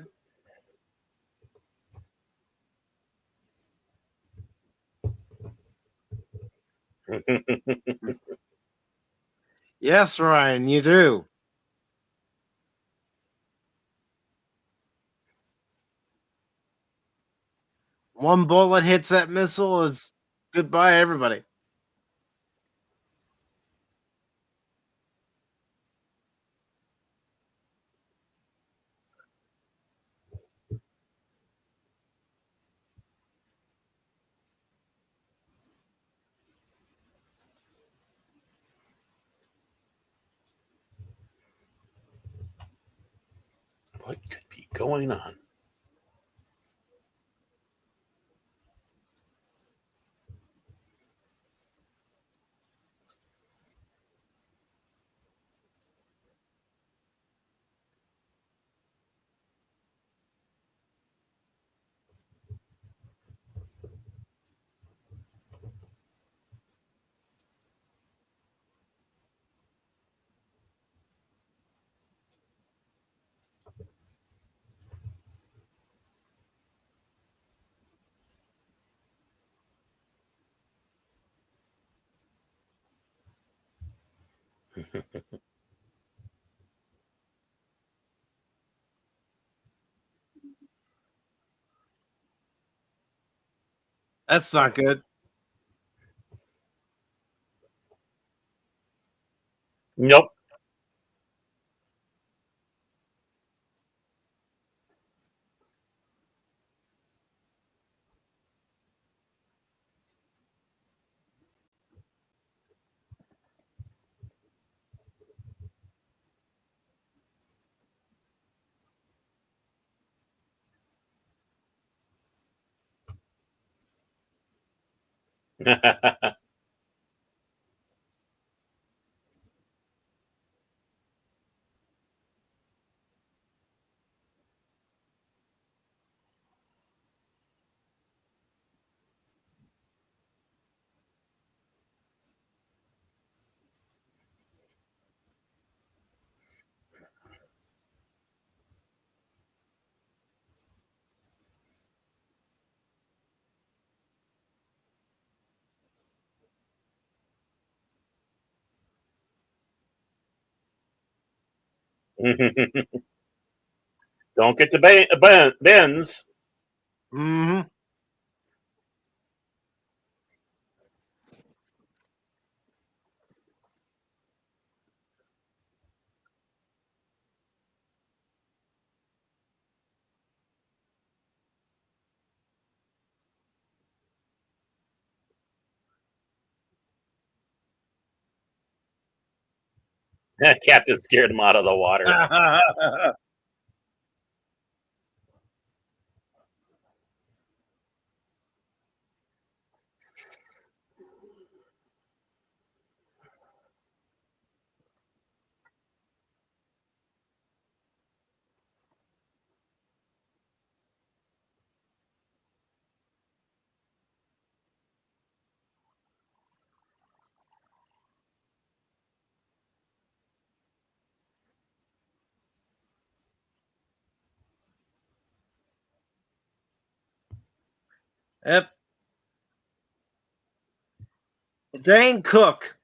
Yes, Ryan, you do. One bullet hits that missile is goodbye, everybody. What could be going on? That's not good. Nope. Don't get the bends. Mm-hmm. Captain scared him out of the water. Yep. Dane Cook.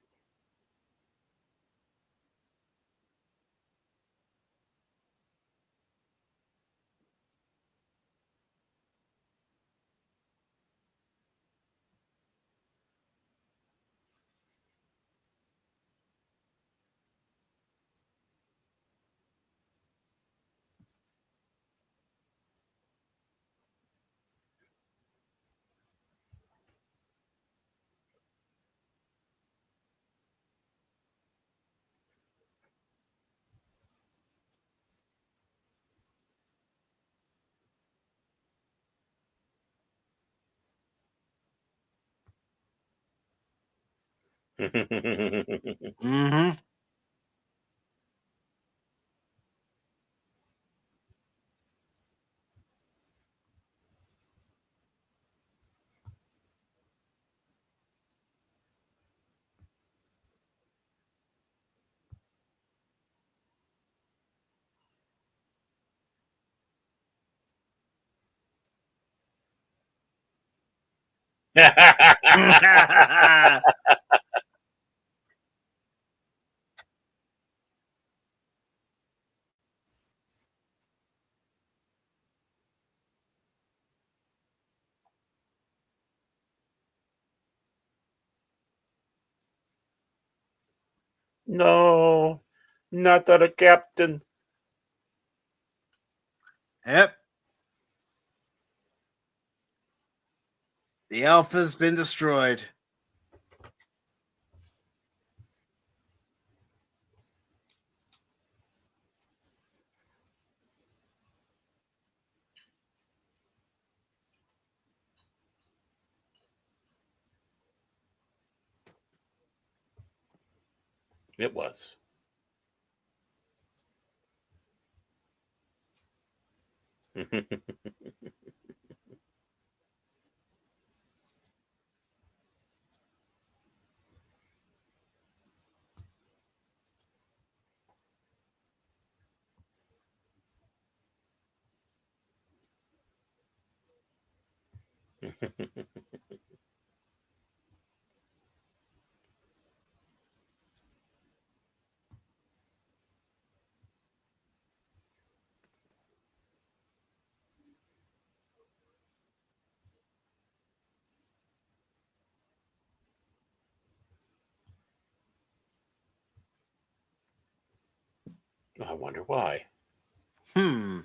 Mm-hmm. No, not that a captain. Yep. The Alpha's been destroyed. It was. I wonder why. Hmm.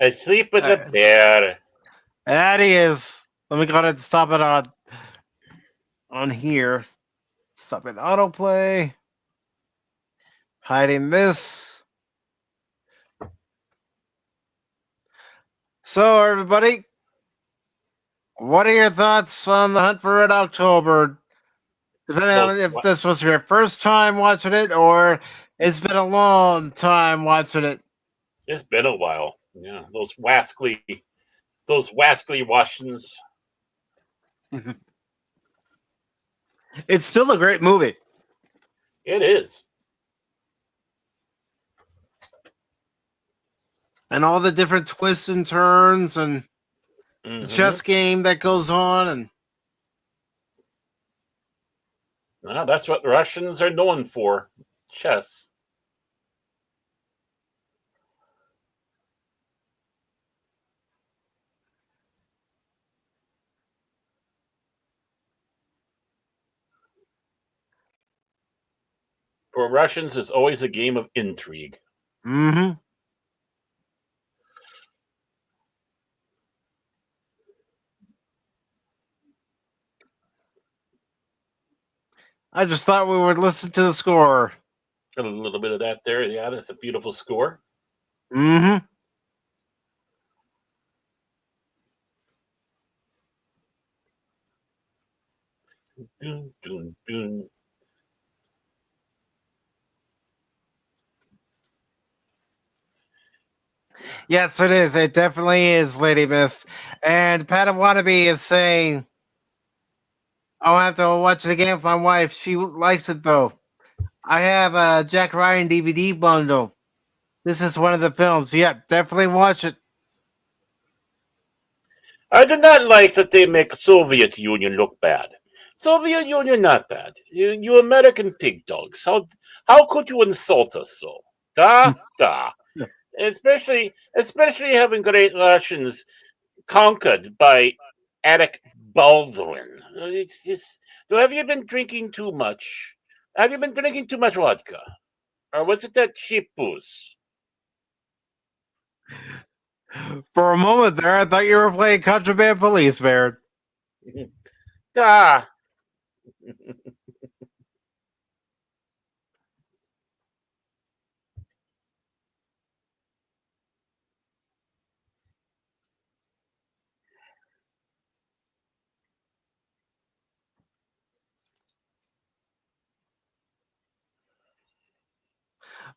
I sleep with a bear. That is. Let me go ahead and stop it on here. Stop it autoplay. Hiding this. So, everybody, what are your thoughts on The Hunt for Red October? Depending on if this was your first time watching it or it's been a long time watching it. It's been a while. Yeah, those wascally Russians. It's still a great movie. It is. And all the different twists and turns and the chess game that goes on. And well, that's what the Russians are known for. Chess. For Russians, it's always a game of intrigue. mm-hmm. I just thought we would listen to the score. Got a little bit of that there. Yeah, that's a beautiful score. Mm-hmm. Dun, dun, dun. Yes, it is. It definitely is, Lady Mist. And Padawannabe is saying, I'll have to watch it again with my wife. She likes it, though. I have a Jack Ryan DVD bundle. This is one of the films. Yep, definitely watch it. I do not like that they make Soviet Union look bad. Soviet Union not bad. You American pig dogs. How could you insult us so? Da da. Especially having great Russians conquered by Alec Baldwin. It's just. Have you been drinking too much? Have you been drinking too much vodka, or was it that cheap booze? For a moment there, I thought you were playing Contraband Police, Baird. Da.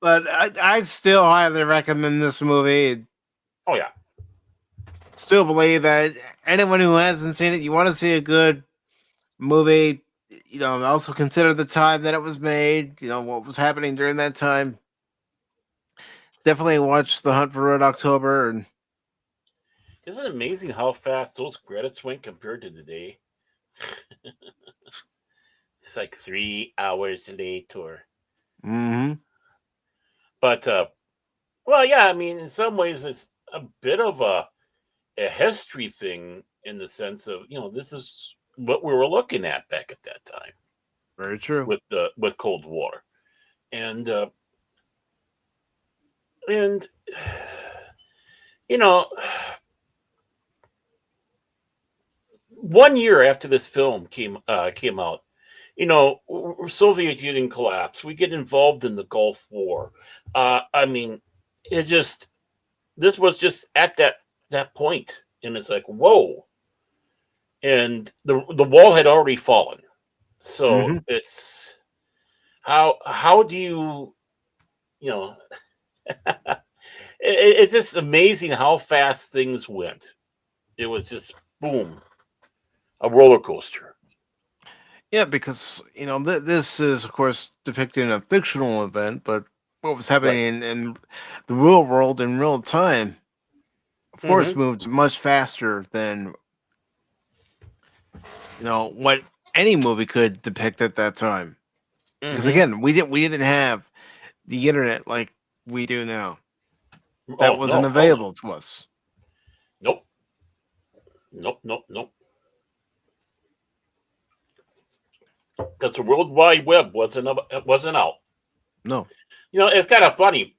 But I still highly recommend this movie. Oh yeah. Still believe that anyone who hasn't seen it, you want to see a good movie, also consider the time that it was made, what was happening during that time. Definitely watch The Hunt for Red October. And isn't it amazing how fast those credits went compared to today? It's like 3 hours later. mm-hmm. But well, yeah, I mean, in some ways, it's a bit of a history thing in the sense of this is what we were looking at back at that time. Very true. With Cold War, and 1 year after this film came out, Soviet Union collapse. We get involved in the Gulf War. I mean, this was just at that point, and it's like, whoa. And the wall had already fallen. So it's how do you it's just amazing how fast things went. It was just boom, a roller coaster. Yeah, because this is, of course, depicting a fictional event, but what was happening in the real world in real time, of course, Mhm. moved much faster than what any movie could depict at that time. Because Mhm. again, we didn't have the internet like we do now. That Oh wasn't no, hell no. available to us. Nope. Nope. Nope. Nope. Because the World Wide Web wasn't out. No. It's kind of funny.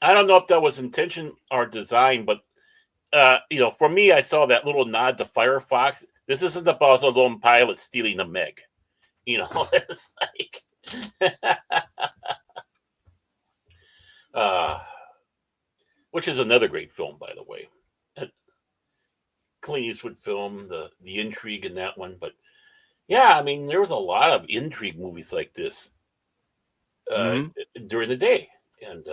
I don't know if that was intention or design, but for me, I saw that little nod to Firefox. This isn't about a lone pilot stealing a Meg. It's like, which is another great film, by the way. Clint Eastwood film, the intrigue in that one. But yeah, I mean, there was a lot of intrigue movies like this Hmm. during the day, and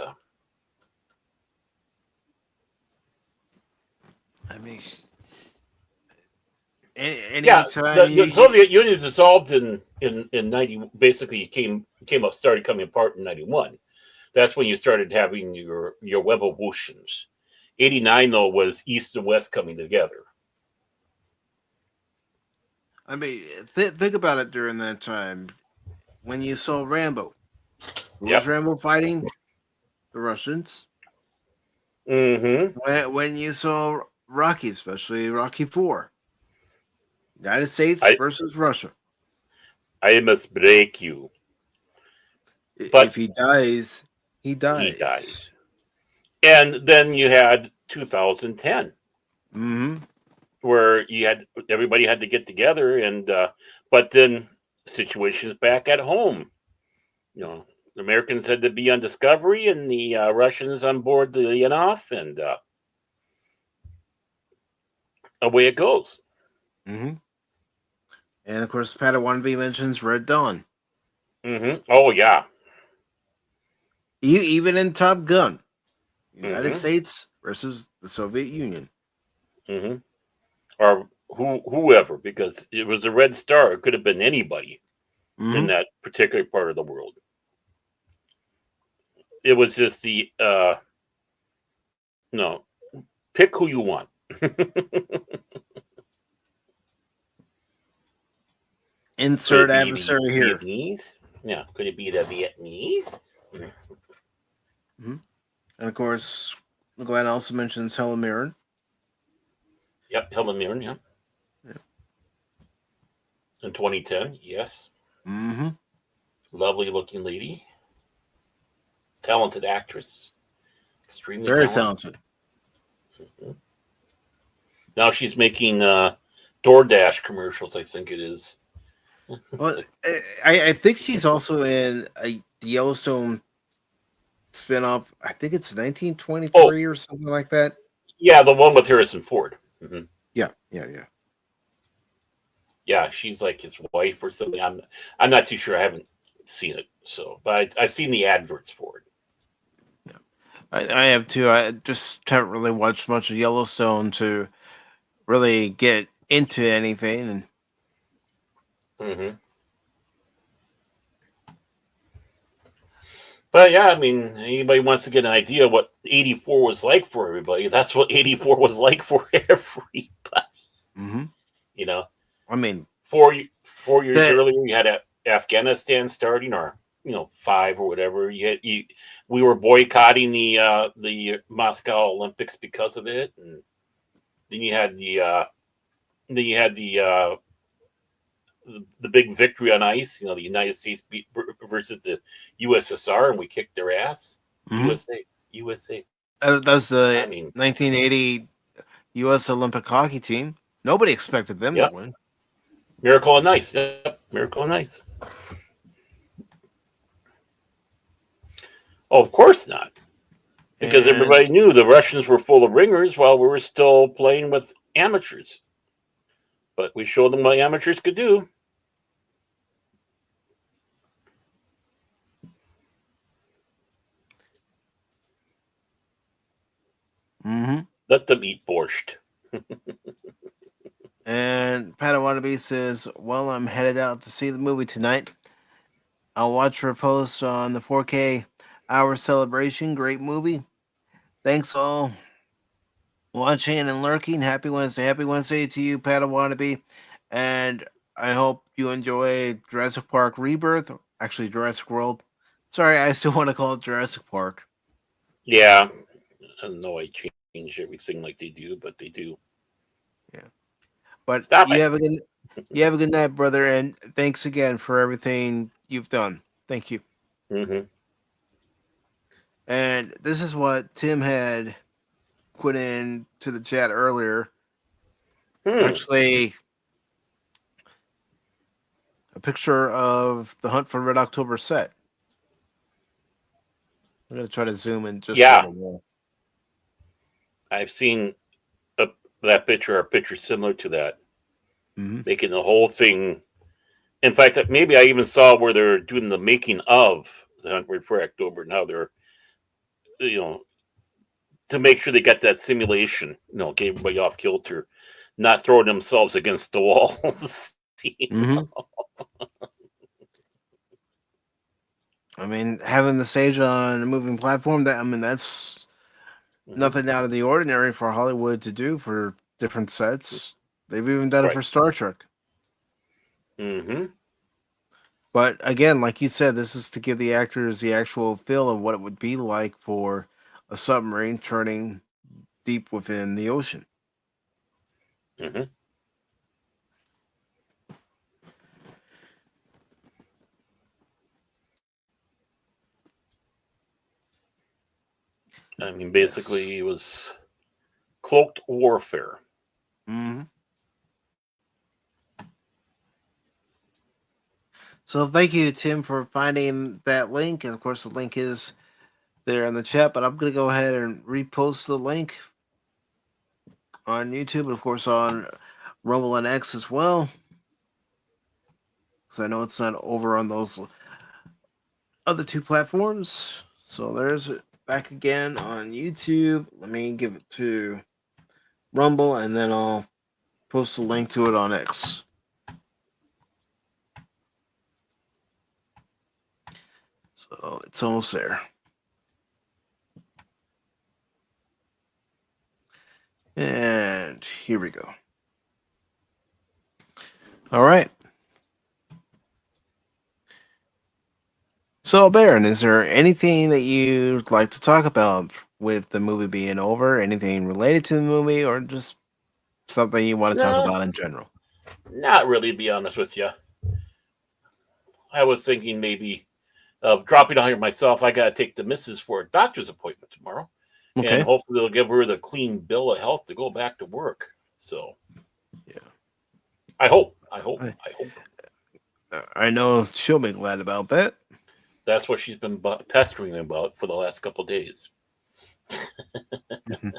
I mean, yeah, anytime the Soviet Union dissolved in 90. Basically, started coming apart in 91. That's when you started having your web evolutions. 89 though was East and West coming together. I mean, think about it during that time when you saw Rambo. Who was Yep. Rambo fighting? The Russians. Mm-hmm. When you saw Rocky, especially Rocky 4, United States I versus Russia. I must break you, If but he dies, he he dies. dies. And then you had 2010, Hmm. where everybody had to get together, and but then situations back at home. The Americans had to be on Discovery, and the Russians on board the Yanov, and away it goes. Hmm. And of course, Padawan mentions Red Dawn. Mm-hmm. Oh yeah. Even in Top Gun, United Mm-hmm. States versus the Soviet Union. Mm-hmm. Or whoever, because it was a Red Star. It could have been anybody in Hmm. that particular part of the world. It was just no, pick who you want. Could Insert it be the adversary here. Vietnamese? Yeah. Could it be the Vietnamese? Hmm. And of course, Glenn also mentions Helen Mirren. Yep. Helen Mirren. Yeah. Yeah. In 2010. Yes. Hmm. Lovely looking lady. Talented actress. Extremely Very talented. talented. Mhm. Now she's making DoorDash commercials, I think it is. Well, I think she's also in the Yellowstone spinoff. I think it's Oh, 1923 or something like that. yeah, the one with Harrison Ford. Hmm. Yeah, yeah, yeah. Yeah, she's like his wife or something. I'm not too sure. I haven't seen it, but I've seen the adverts for it. I have too. I just haven't really watched much of Yellowstone to really get into anything. And Hmm. But yeah, I mean, anybody wants to get an idea what '84 was like for everybody? That's what '84 was like for everybody. hmm You know, I mean, 4 years the earlier, you had Afghanistan starting, or 5 or whatever. We were boycotting the Moscow Olympics because of it, and then you had the big victory on ice. The United States versus the USSR, and we kicked their ass. mhm. USA. That's I the mean, 1980 U.S. Olympic hockey team. Nobody expected them to yep, win. Miracle on Ice. Yep, Miracle on Ice. Oh, of course not. Because And everybody knew the Russians were full of ringers while we were still playing with amateurs. But we showed them what amateurs could do. mhm. Let them eat borscht. And Padawan says, "Well, I'm headed out to see the movie tonight. I'll watch her post on the 4K our celebration. Great movie. Thanks all watching and lurking. Happy Wednesday. Happy Wednesday to you, Padawannabe. And I hope you enjoy Jurassic Park Rebirth. Actually, Jurassic World. Sorry, I still want to call it Jurassic Park. Yeah, I know I change everything like they do, but they do. Yeah. But Stop you it. have a good night, brother, and thanks again for everything you've done. Thank you. Hmm. And this is what Tim had put in to the chat earlier. Hmm. Actually, a picture of the Hunt for Red October set. I'm gonna try to zoom in just a Yeah, little more. I've seen a, that picture or picture similar to that, Mm-hmm. making the whole thing. In fact, maybe I even saw where they're doing the making of the Hunt for October. Now they're, you know, to make sure they got that simulation, get everybody off kilter, not throwing themselves against the walls. Mm-hmm. I mean, having the stage on a moving platform, that's Mhm. nothing out of the ordinary for Hollywood to do for different sets. They've even done it Right. for Star Trek. Hmm. But again, like you said, this is to give the actors the actual feel of what it would be like for a submarine churning deep within the ocean. Hmm. I mean, Yes. basically, it was cloaked warfare. Hmm. So thank you, Tim, for finding that link. And of course, the link is there in the chat, but I'm going to go ahead and repost the link on YouTube and, of course, on Rumble and X as well. Because I know it's not over on those other two platforms. So there's it back again on YouTube. Let me give it to Rumble and then I'll post a link to it on X. So it's almost there. And here we go. All right. So, Baron, is there anything that you'd like to talk about with the movie being over? Anything related to the movie, or just something you want to talk No, about in general? not really, to be honest with you. I was thinking maybe of dropping out here myself. I got to take the missus for a doctor's appointment tomorrow, and Okay. hopefully they'll give her the clean bill of health to go back to work. So Yeah. I hope, I hope, I, I hope. I know she'll be glad about that. That's what she's been pestering me about for the last couple of days. Mhm.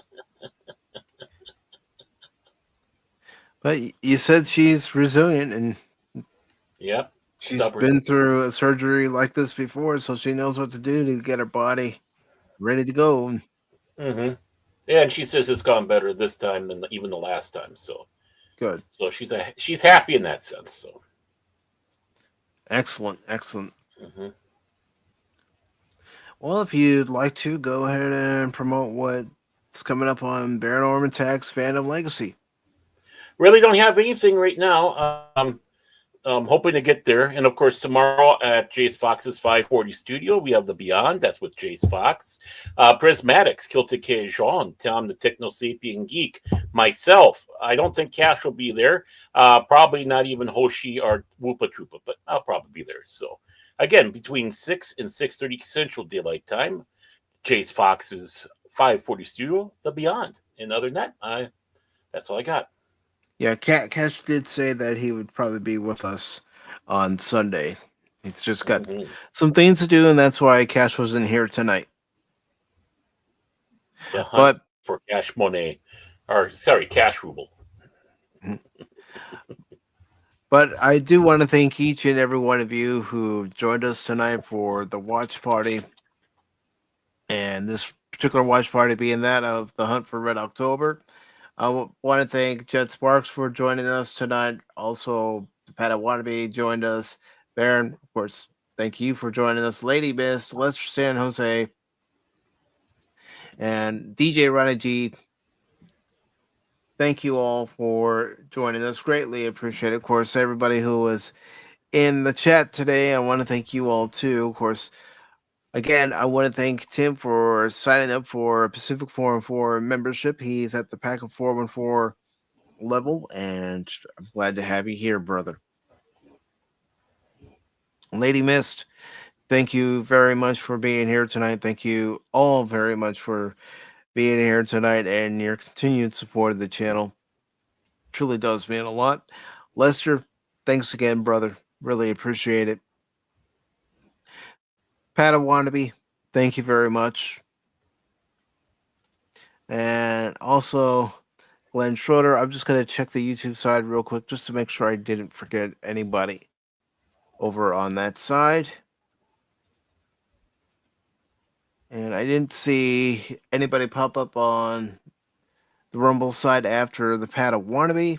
But you said she's resilient and Yep, she's stubborn. been through a surgery like this before, so she knows what to do to get her body ready to go. Hmm. Yeah, and she says it's gone better this time than even the last time. So, Good. she's happy in that sense. So, Excellent. Excellent. hmm Well, if you'd like to, go ahead and promote what's coming up on Baron Ormantag's Phantom Legacy. really don't have anything right now. I'm hoping to get there. And of course, tomorrow at Jace Fox's 540 studio, we have the Beyond. That's with Jace Fox. Prismatics, Kiltic Jean, Tom the Techno Sapien Geek, myself. I don't think Cash will be there. Probably not even Hoshi or Woopa Troopa, but I'll probably be there. So, again, between 6 and 6:30 Central Daylight Time, Jace Fox's 540 studio, the Beyond. And other than that, that's all I got. Yeah, Cash did say that he would probably be with us on Sunday. He's just got Mhm. some things to do, and that's why Cash wasn't here tonight. The hunt But for Cash Monet, or sorry, Cash Ruble. but I do want to thank each and every one of you who joined us tonight for the watch party, and this particular watch party being that of the Hunt for Red October. I want to thank Jet Sparks for joining us tonight. Also, Pat Wannabe joined us. Baron, of course, thank you for joining us. Lady Mist, Lester San Jose, and DJ Ronnie G. Thank you all for joining us. Greatly appreciate it. Of course, everybody who was in the chat today, I want to thank you all too. Of course, again, I want to thank Tim for signing up for Pacific414 membership. He's at the Pack of 414 level, and I'm glad to have you here, brother. Lady Mist, thank you very much for being here tonight. Thank you all very much for being here tonight and your continued support of the channel. Truly does mean a lot. Lester, thanks again, brother. Really appreciate it. Pat Wannabe, thank you very much. And also, Glenn Schroeder, I'm just going to check the YouTube side real quick just to make sure I didn't forget anybody over on that side. And I didn't see anybody pop up on the Rumble side after the Pat Wannabe.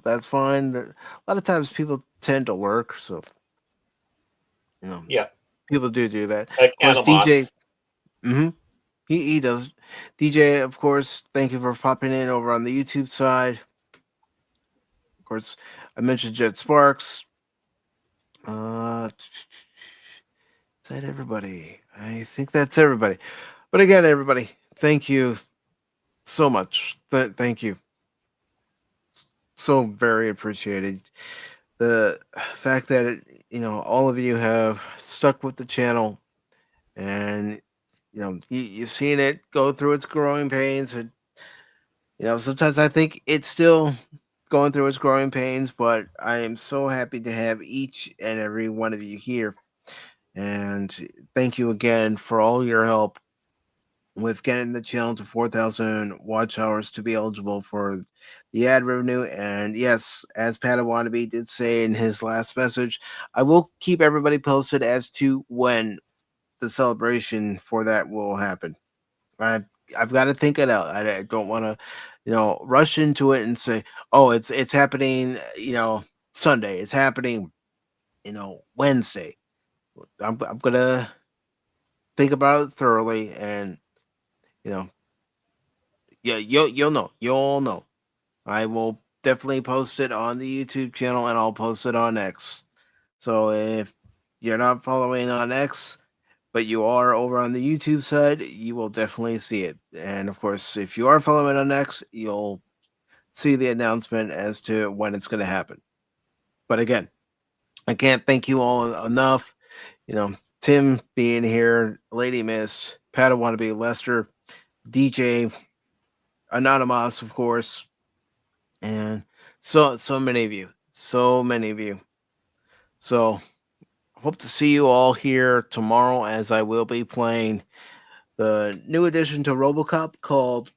That's fine. A lot of times people tend to lurk, so Yeah, people do that. like Of course, Animos. DJ. He does. DJ, of course, thank you for popping in over on the YouTube side. Of course, I mentioned Jet Sparks. Is that everybody? I think that's everybody. But again, everybody, thank you so much. Thank you. So very appreciated. The fact that all of you have stuck with the channel, and you've seen it go through its growing pains, and sometimes I think it's still going through its growing pains, but I am so happy to have each and every one of you here. And thank you again for all your help with getting the channel to 4,000 watch hours to be eligible for the ad revenue. And yes, as Pat Wannabe did say in his last message, I will keep everybody posted as to when the celebration for that will happen. I've got to think it out. I don't want to, rush into it and say, oh, it's happening, Sunday. It's happening, Wednesday. I'm gonna think about it thoroughly, and yeah, you'll know. I will definitely post it on the YouTube channel, and I'll post it on X. So if you're not following on X, but you are over on the YouTube side, you will definitely see it. And of course, if you are following on X, you'll see the announcement as to when it's going to happen. But again, I can't thank you all enough. Tim being here, Lady Miss, Pat Wannabe, Lester, DJ, Anonymous, of course, and so many of you. So many of you. So hope to see you all here tomorrow, as I will be playing the new addition to RoboCop called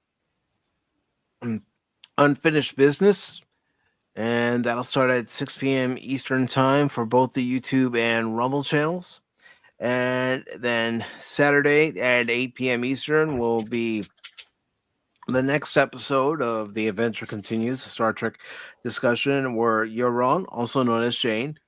Unfinished Business, and that'll start at 6 p.m. Eastern Time for both the YouTube and Rumble channels. And then Saturday at 8 p.m. Eastern will be the next episode of The Adventure Continues, the Star Trek discussion, where Euron, also known as Shane,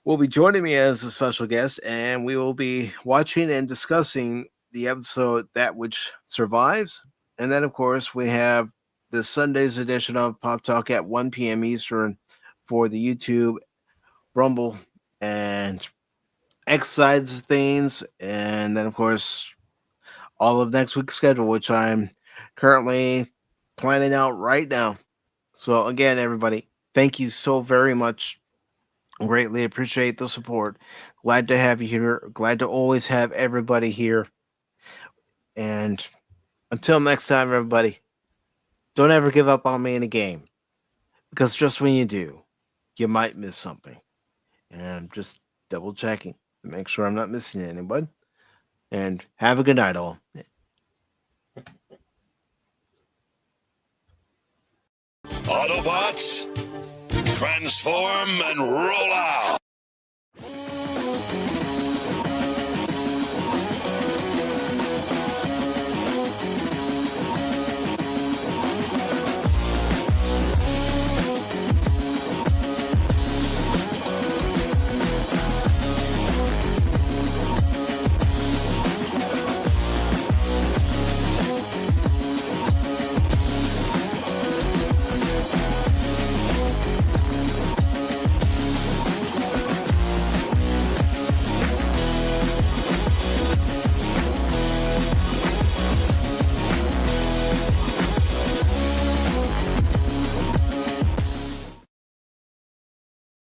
will be joining me as a special guest, and we will be watching and discussing the episode That Which Survives. And then, of course, we have the Sunday's edition of Pop Talk at 1 p.m. Eastern for the YouTube, Rumble, and X sides of things. And then, of course, all of next week's schedule, which I'm currently planning out right now. So, again, everybody, thank you so very much. Greatly appreciate the support. Glad to have you here. Glad to always have everybody here. And until next time, everybody, don't ever give up on me in a game, because just when you do, you might miss something. And I'm just double checking to make sure I'm not missing anybody. And have a good night, all. Autobots, transform and roll out!